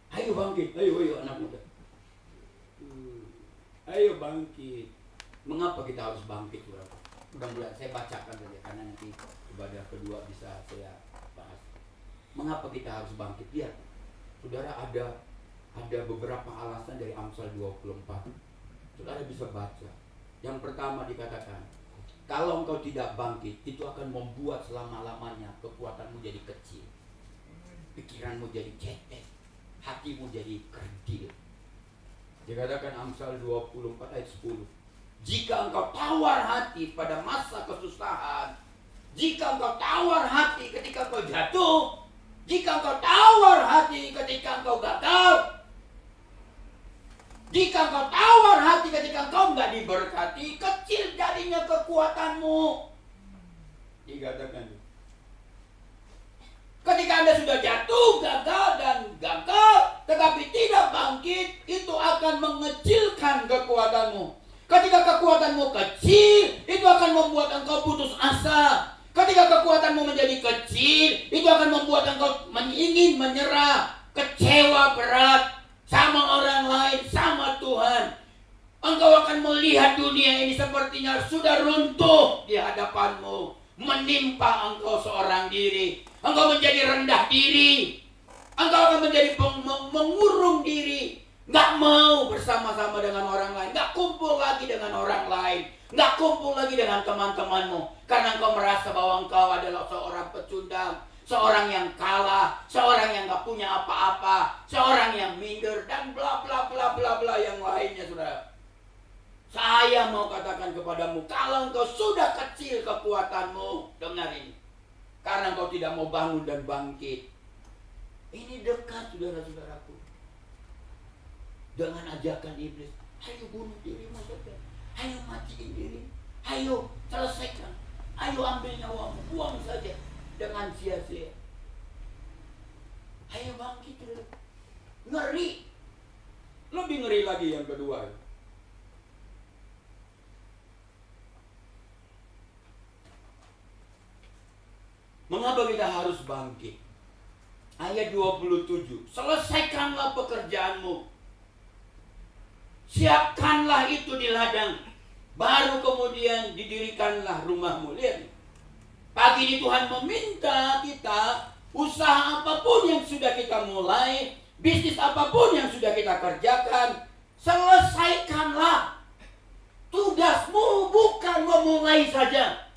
C: Ayo bangkit, ayo anak muda. Ayo bangkit. Mengapa kita harus bangkit? Mudah-mudahan saya bacakan saja karena nanti ibadah kedua bisa saya bahas. Mengapa kita harus bangkit? Lihat, saudara, ada beberapa alasan dari Amsal 24. Saudara bisa baca. Yang pertama dikatakan, kalau engkau tidak bangkit, itu akan membuat selama-lamanya kekuatanmu jadi kecil. Pikiranmu jadi cetek. Hatimu jadi kerdil. Dikatakan Amsal 24 ayat 10. Jika engkau tawar hati pada masa kesusahan, jika engkau tawar hati ketika engkau jatuh, Jika engkau tawar hati ketika engkau gagal, jika engkau tawar hati ketika engkau nggak diberkati, kecil jadinya kekuatanmu. Dikatakan, ketika Anda sudah jatuh, gagal, tetapi tidak bangkit, itu akan mengecilkan kekuatanmu. Ketika kekuatanmu kecil, itu akan membuat engkau putus asa. Ketika kekuatanmu menjadi kecil, itu akan membuat engkau ingin menyerah, kecewa berat sama orang lain, sama Tuhan. Engkau akan melihat dunia ini sepertinya sudah runtuh di hadapanmu, menimpa engkau seorang diri. Engkau menjadi rendah diri, engkau akan menjadi mengurung diri, nggak mau bersama-sama dengan orang lain, nggak kumpul lagi dengan orang lain, nggak kumpul lagi dengan teman-temanmu, karena engkau merasa bahwa engkau adalah seorang pecundang, seorang yang kalah, seorang yang nggak punya apa-apa, seorang yang minder, dan bla bla bla bla bla yang lainnya, saudara. Saya mau katakan kepadamu, kalau engkau sudah kecil kekuatanmu, dengar ini, karena engkau tidak mau bangun dan bangkit. Ini dekat, saudara-saudaraku, dengan ajakan iblis. Ayo bunuh dirimu saja, ayo matiin diri, ayo selesaikan, ayo ambil nyawamu, buang saja dengan sia-sia. Ayo bangkit, ngeri. Lebih ngeri lagi yang kedua. Mengapa kita harus bangkit? Ayat 27, selesaikanlah pekerjaanmu, siapkanlah itu di ladang, baru kemudian didirikanlah rumahmu. Lihat, pagi ini Tuhan meminta kita, usaha apapun yang sudah kita mulai, bisnis apapun yang sudah kita kerjakan, selesaikanlah. Tugasmu bukan memulai saja,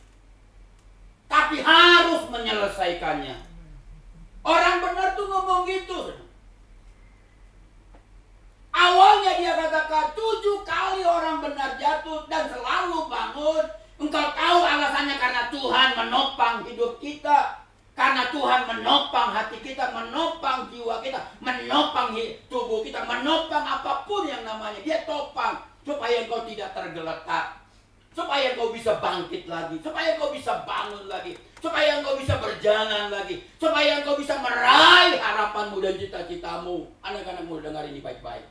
C: tapi harus menyelesaikannya. Orang benar tuh ngomong gitu. Awalnya dia katakan 7 kali orang benar jatuh dan selalu bangun. Engkau tahu alasannya, karena Tuhan menopang hidup kita, karena Tuhan menopang hati kita, menopang jiwa kita, menopang tubuh kita, menopang apapun yang namanya. Dia topang supaya engkau tidak tergeletak, supaya engkau bisa bangkit lagi, supaya engkau bisa bangun lagi, supaya engkau bisa berjalan lagi, supaya engkau bisa meraih harapanmu dan cita-citamu. Anak-anakmu, dengar ini baik-baik.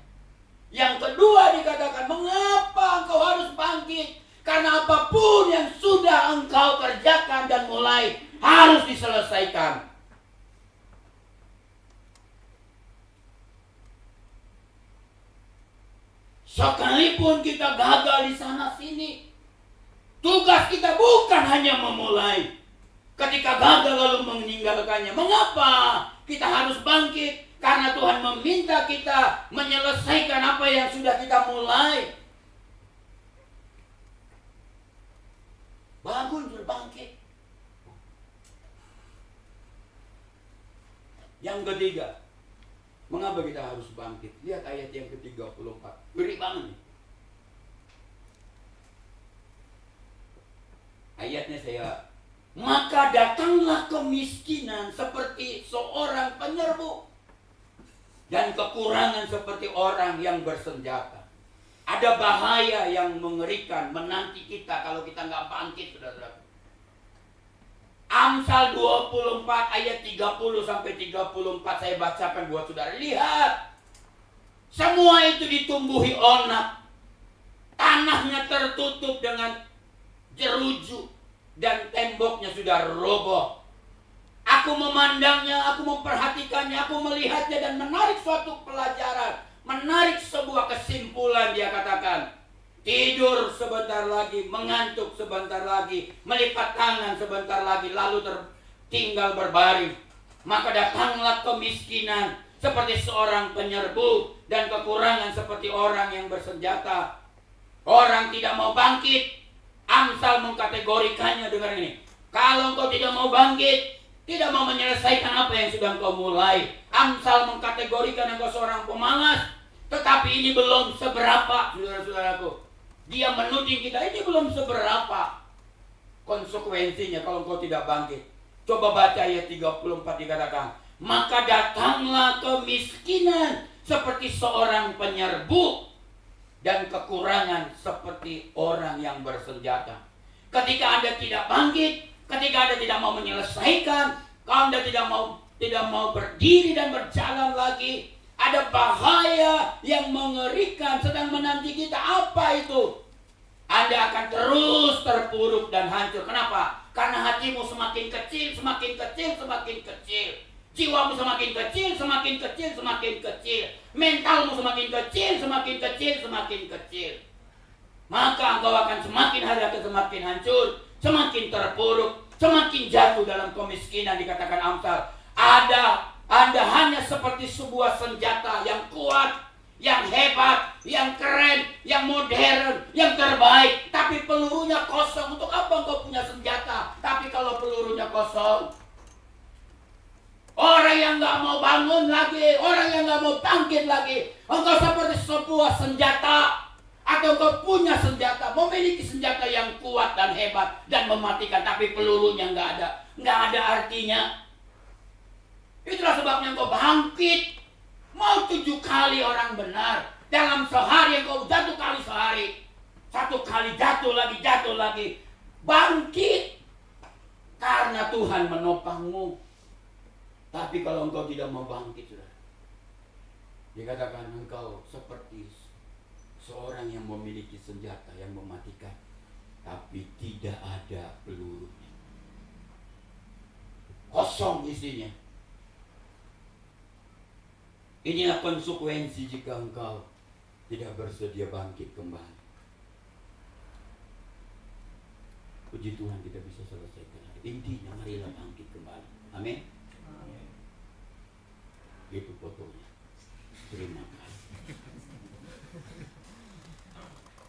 C: Yang kedua dikatakan, mengapa engkau harus bangkit? Karena apapun yang sudah engkau kerjakan dan mulai harus diselesaikan. Sekalipun kita gagal di sana sini, tugas kita bukan hanya memulai. Ketika gagal lalu meninggalkannya. Mengapa kita harus bangkit? Karena Tuhan meminta kita menyelesaikan apa yang sudah kita mulai. Bangun, berbangkit. Yang ketiga, mengapa kita harus bangkit? Lihat ayat yang ke-34. Ngeri banget nih. Ayatnya maka datanglah kemiskinan seperti seorang penyerbu, dan kekurangan seperti orang yang bersenjata. Ada bahaya yang mengerikan menanti kita kalau kita nggak bangkit, saudara. Amsal 24 ayat 30 sampai 34 saya bacakan buat saudara. Lihat, semua itu ditumbuhi onak, tanahnya tertutup dengan jeruju, dan temboknya sudah roboh. Aku memandangnya, aku memperhatikannya, aku melihatnya dan menarik suatu pelajaran, menarik sebuah kesimpulan. Dia katakan, tidur sebentar lagi, mengantuk sebentar lagi, melipat tangan sebentar lagi, lalu tinggal berbaring. Maka datanglah kemiskinan seperti seorang penyerbu, dan kekurangan seperti orang yang bersenjata. Orang tidak mau bangkit. Amsal mengkategorikannya, dengar ini, kalau engkau tidak mau bangkit, tidak mau menyelesaikan apa yang sudah engkau mulai, Amsal mengkategorikan engkau seorang pemalas. Tetapi ini belum seberapa, saudara-saudaraku. Dia menuding kita, ini belum seberapa konsekuensinya kalau engkau tidak bangkit. Coba baca ayat 34, dikatakan, maka datanglah kemiskinan seperti seorang penyerbu dan kekurangan seperti orang yang bersenjata. Ketika Anda tidak bangkit, ketika Anda tidak mau menyelesaikan, kalau Anda tidak mau berdiri dan berjalan lagi, ada bahaya yang mengerikan sedang menanti kita. Apa itu? Anda akan terus terpuruk dan hancur. Kenapa? Karena hatimu semakin kecil, semakin kecil, semakin kecil. Jiwamu semakin kecil, semakin kecil, semakin kecil. Mentalmu semakin kecil, semakin kecil, semakin kecil. Maka engkau akan semakin hari akan semakin hancur, semakin terpuruk, semakin jatuh dalam kemiskinan. Dikatakan Amsal, Anda hanya seperti sebuah senjata yang kuat, yang hebat, yang keren, yang modern, yang terbaik, tapi pelurunya kosong. Untuk apa engkau punya senjata tapi kalau pelurunya kosong? Orang yang gak mau bangun lagi, orang yang gak mau bangkit lagi. Engkau seperti sebuah senjata, atau engkau punya senjata, memiliki senjata yang kuat dan hebat dan mematikan, tapi pelurunya gak ada artinya. Itulah sebabnya engkau bangkit. Mau 7 kali orang benar, dalam sehari engkau jatuh kali sehari, 1 kali jatuh lagi, bangkit karena Tuhan menopangmu. Tapi kalau engkau tidak mau bangkit, saudara, dikatakan engkau seperti seorang yang memiliki senjata yang mematikan, tapi tidak ada pelurunya, kosong isinya. Inilah konsekuensi jika engkau tidak bersedia bangkit kembali. Puji Tuhan kita bisa selesaikan. Intinya marilah bangkit kembali. Amin. Itu fotonya. Terima kasih.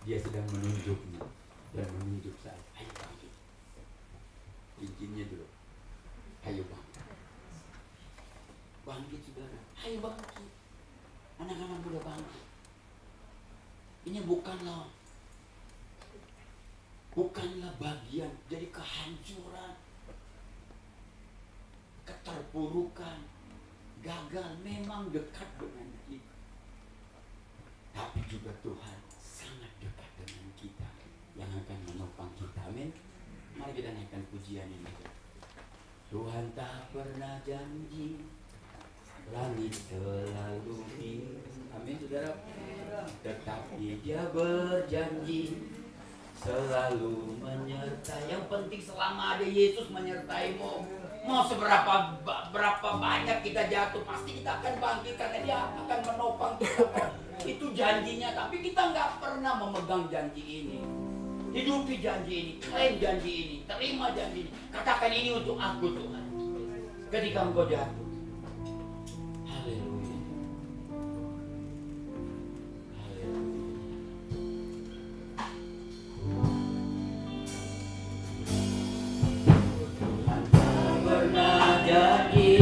C: Dia sedang menunjuknya dan menunjuk saya. Ayo bangkit. Cincinnya dulu. Ayo bangkit. Bangkit saudara. Ayo bangkit. Anak-anak muda bangkit. Ini bukanlah bagian dari kehancuran, keterpurukan, gagal. Memang dekat dengan kita, tapi juga Tuhan sangat dekat dengan kita yang akan menopang kita. Amin. Mari kita naikkan pujian ini. Tuhan tak pernah janji langit selalu biru. Amin saudara. Tetapi Dia berjanji selalu menyertai. Yang penting selama ada Yesus menyertaimu, mau seberapa banyak kita jatuh, pasti kita akan bangkit karena Dia akan menopang kita. Itu janjinya, tapi kita nggak pernah memegang janji ini. Hidupi janji ini, klaim janji ini, terima janji ini. Katakan ini untuk aku Tuhan. Ketika engkau jatuh, haleluya, haleluya. Tuhan tak pernah janji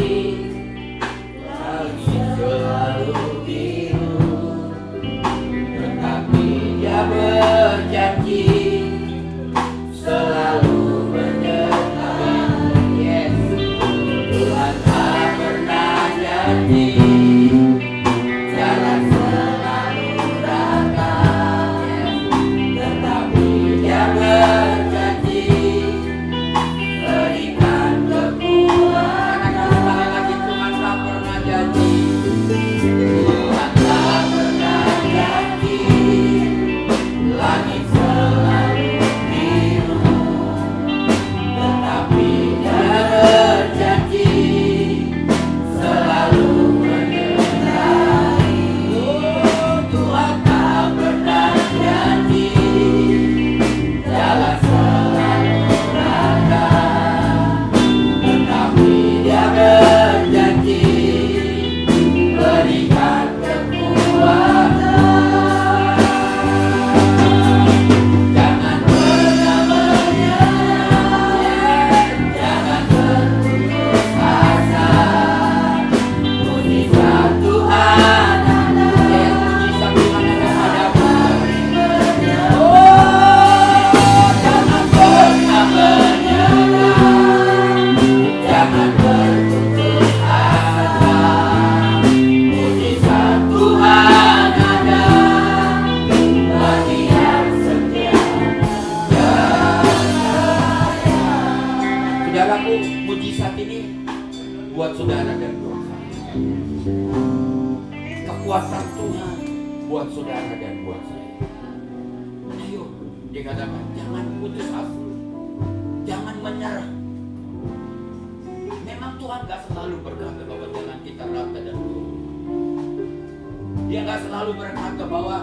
C: langit selalu biru, tetapi Dia berjanji selalu menyertai. Yes, Tuhan tak buat saudara dan buat saya. Kekuatan Tuhan buat saudara dan buat saya. Ayo, dikatakan jangan putus asa, jangan menyerah. Memang Tuhan gak selalu berkata bahwa jalan kita rata dan lurus. Dia gak selalu berkata bahwa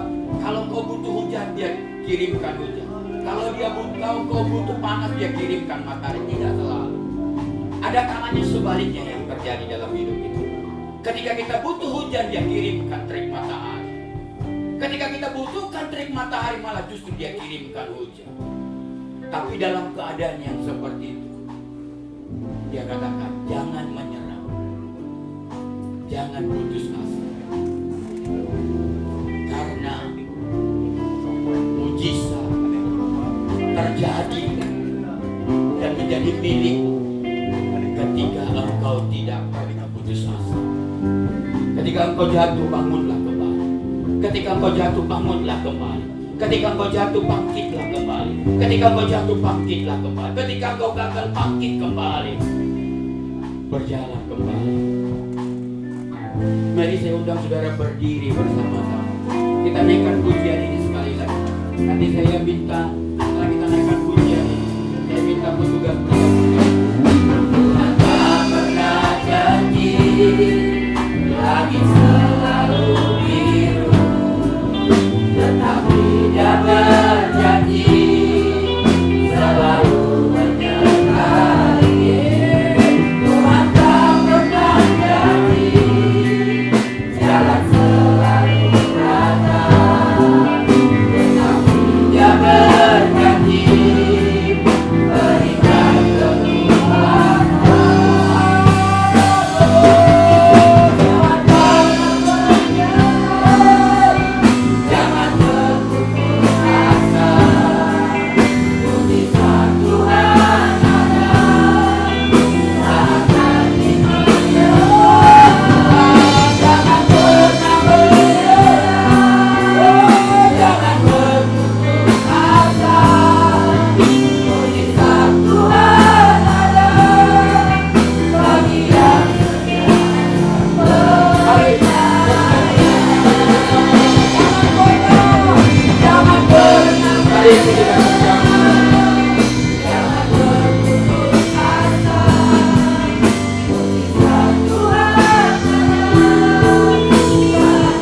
C: kalau kau butuh hujan, dia kirimkan hujan. Kalau kau butuh panas, dia kirimkan matahari. Tidak selalu. Ada kalanya sebaliknya yang terjadi dalam hidup itu. Ketika kita butuh hujan, dia kirimkan terik matahari. Ketika kita butuhkan terik matahari, malah justru dia kirimkan hujan. Tapi dalam keadaan yang seperti itu, dia katakan jangan menyerah, jangan putus asa, karena mujizat terjadi dan menjadi milikmu ketika engkau tidak pernah putus asa. Ketika engkau jatuh, bangunlah kembali. Ketika engkau jatuh, bangunlah kembali. Ketika engkau jatuh, bangkitlah kembali. Ketika engkau jatuh, bangkitlah kembali. Ketika engkau gagal, bangkit kembali. Berjalan kembali. Mari saya undang saudara berdiri bersama-sama. Kita naikkan pujian ini sekali lagi. Nanti saya minta, setelah kita naikkan pujian ini, saya minta petugas Tuhan tak pernah janji, langit selalu biru, tetapi dia berjanji selalu menyertai. Tuhan tak pernah janji, jalan selalu rata, tetapi dia berjanji berikan keluaran. Jangan berputus asa, mujizat Tuhan ada saat nanti menyerah. Jangan pernah menyerah, jangan berputus asa, mujizat Tuhan ada bagi yang setia percaya. Jangan pernah menyerah, jangan berputus asa, mujizat Tuhan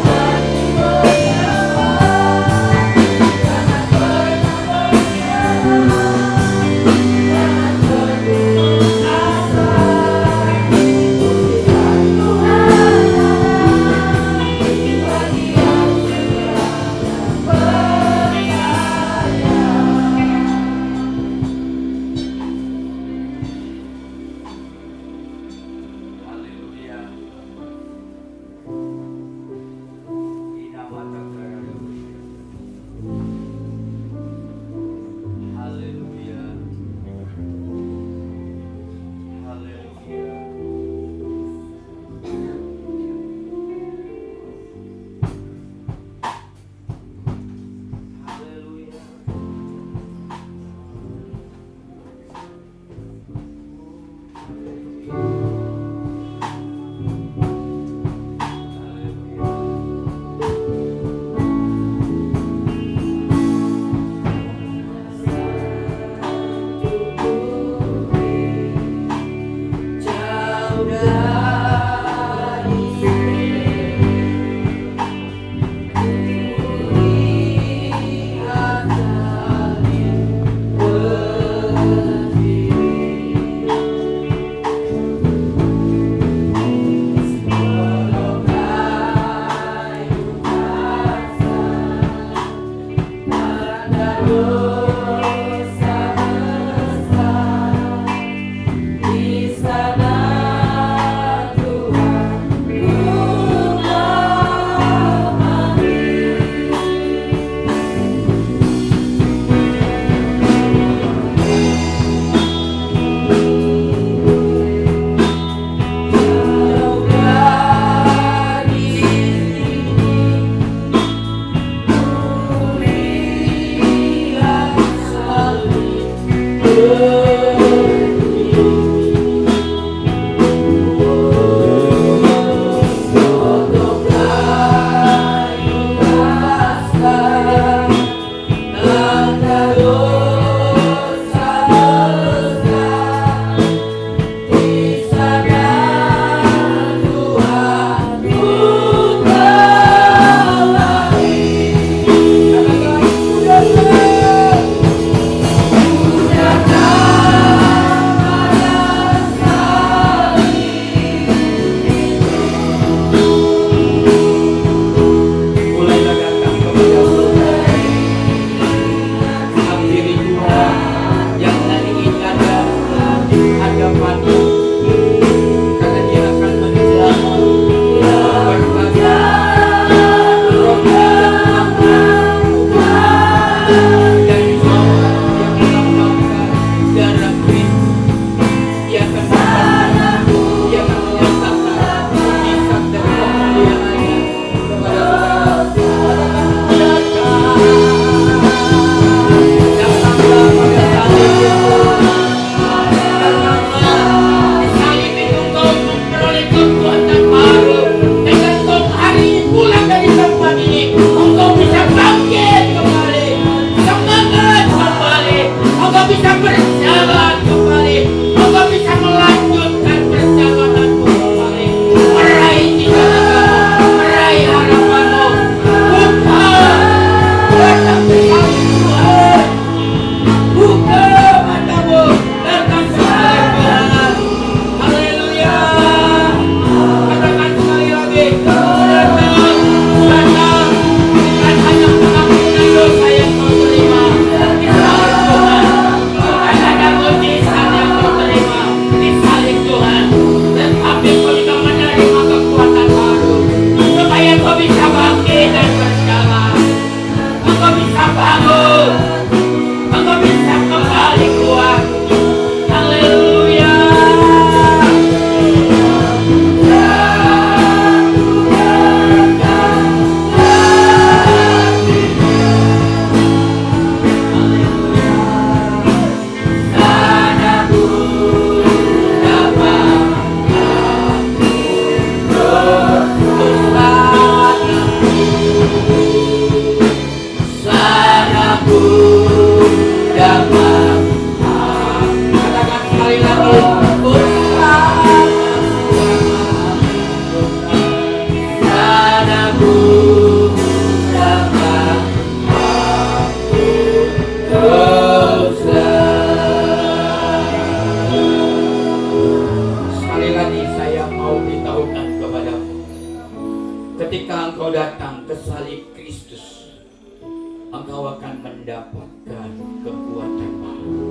C: engkau akan mendapatkan kekuatan baru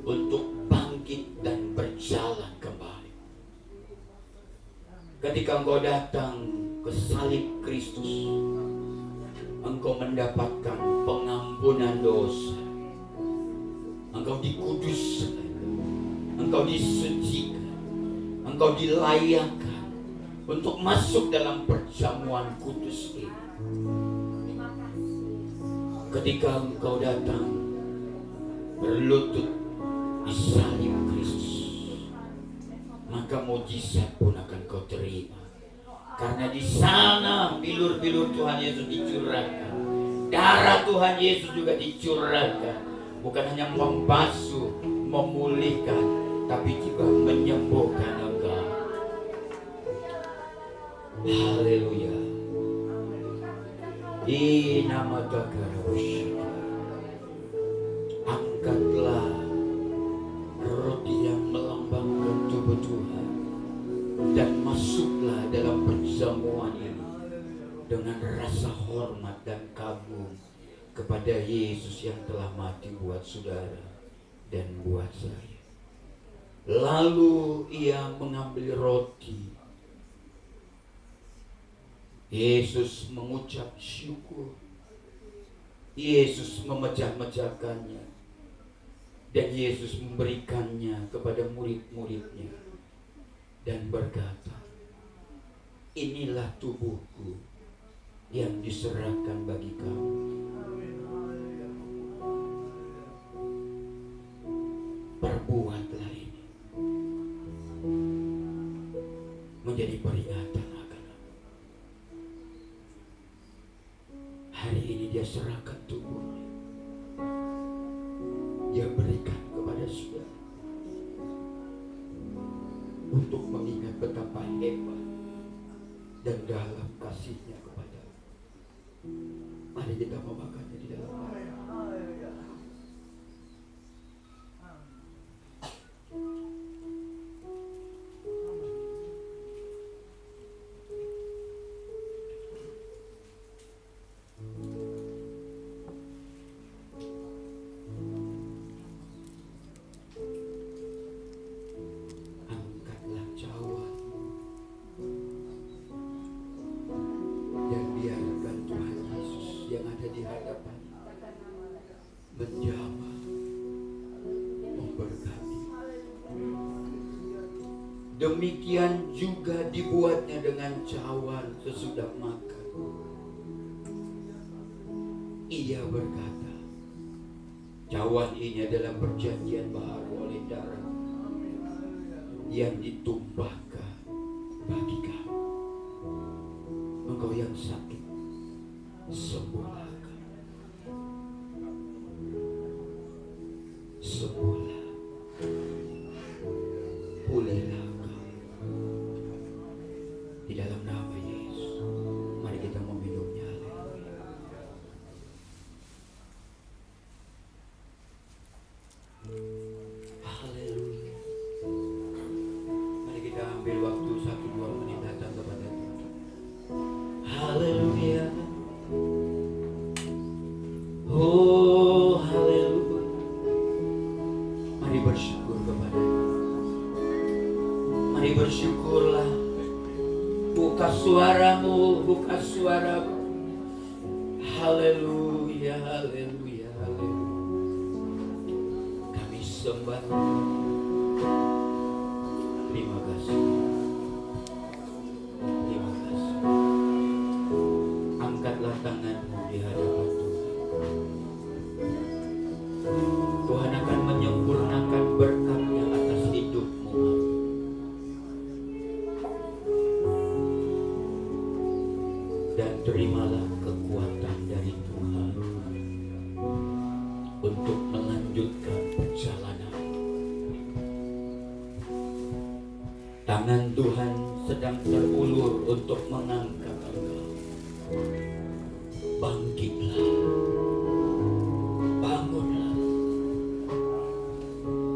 C: untuk bangkit dan berjalan kembali. Ketika engkau datang ke salib Kristus, engkau mendapatkan pengampunan dosa, engkau dikuduskan, engkau disucikan, engkau dilayakkan untuk masuk dalam perjamuan kudus ini. Ketika engkau datang berlutut di salib Kristus, maka mujizat pun akan kau terima. Karena di sana bilur-bilur Tuhan Yesus dicurahkan, darah Tuhan Yesus juga dicurahkan, bukan hanya membasuh, memulihkan, tapi juga menyembuhkan engkau. Haleluya. Di nama Tuhan, angkatlah roti yang melambangkan tubuh Tuhan dan masuklah dalam perjamuan ini dengan rasa hormat dan kagum kepada Yesus yang telah mati buat saudara dan buat saya. Lalu ia mengambil roti. Yesus mengucap syukur. Yesus memecah-mecahkannya. Dan Yesus memberikannya kepada murid-muridnya. Dan berkata, inilah tubuhku yang diserahkan bagi kamu. Perbuatlah ini menjadi peringatan akan aku. Hari ini dia serahkan tubuhnya, dia berikan kepada saudara untuk mengingat betapa hebat dan dalam kasihnya kepada. Mari kita memakannya di dalam hati. Demikian juga dibuatnya dengan cawan sesudah makan. Ia berkata, cawan ini adalah perjanjian baru oleh darah yang ditumpahkan bagi kamu. Engkau yang sakit, sembuhlah. Sembuhlah. Pulihlah. Di dalam nama Yesus, mari kita meminumnya. Haleluya. Mari kita ambil waktu 1-2 menit datang kepada Tuhan. Haleluya. Oh, haleluya. Mari bersyukur kepada Dia. Mari bersyukurlah. Buka suaramu, buka suaramu. Haleluya, haleluya, haleluya. Kami sembah. Terima kasih. Terima kasih. Angkatlah tanganmu di hadapan Tuhan. Tuhan akan menyempurnakan berkat-Nya atas hidupmu. Dan terimalah kekuatan dari Tuhan untuk melanjutkan perjalanan. Tangan Tuhan sedang terulur untuk mengangkat engkau. Bangkitlah, bangunlah.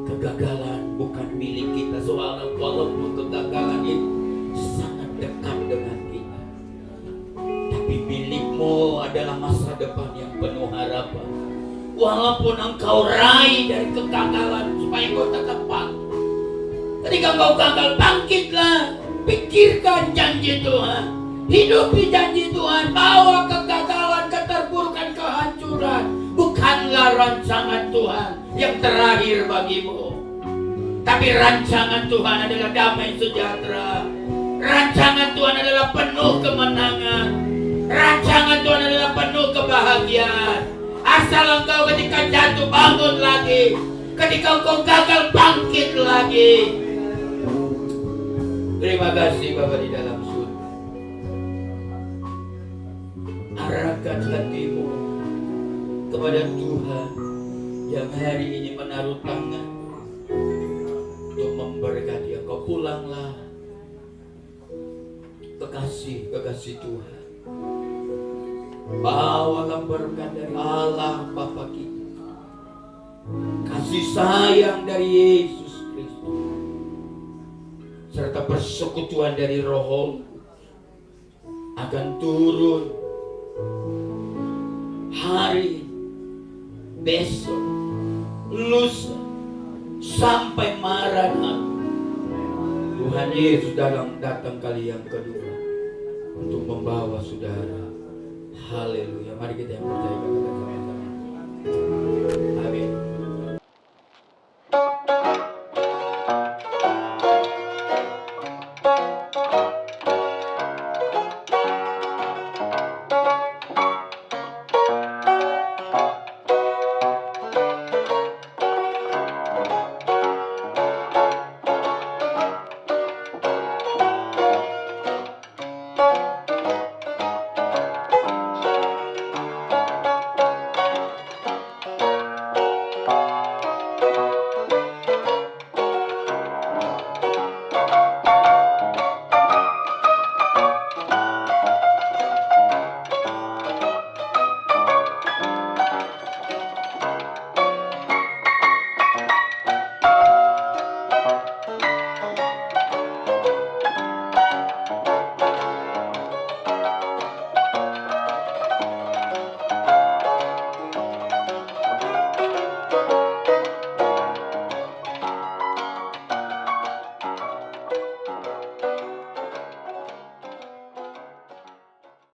C: Kegagalan bukan milik kita, soalnya walaupun kegagalan itu sangat dekat dengan kita, tapi milikmu adalah adalah masa depan yang penuh harapan. Walaupun engkau raih dari kegagalan, supaya kau tetap bangkit. Ketika engkau gagal, bangkitlah. Pikirkan janji Tuhan, hidupi janji Tuhan, bahwa kegagalan, keterpurukan, kehancuran bukanlah rancangan Tuhan yang terakhir bagimu. Tapi rancangan Tuhan adalah damai sejahtera. Rancangan Tuhan adalah penuh kemenangan. Rancangan Tuhan adalah penuh kebahagiaan. Asal engkau ketika jatuh bangun lagi, ketika engkau gagal bangkit lagi. Terima kasih Bapa di dalam surga. Arahkan hatimu kepada Tuhan yang hari ini menaruh tangan untuk memberkati engkau. Pulanglah, kekasih Tuhan. Bawalah berkat dari Allah Bapa kita, kasih sayang dari Yesus Kristus, serta persekutuan dari Roh akan turun hari, besok, lusa, sampai Maranatha. Tuhan Yesus datang kali yang kedua untuk membawa saudara. Haleluya. Mari kita yang percaya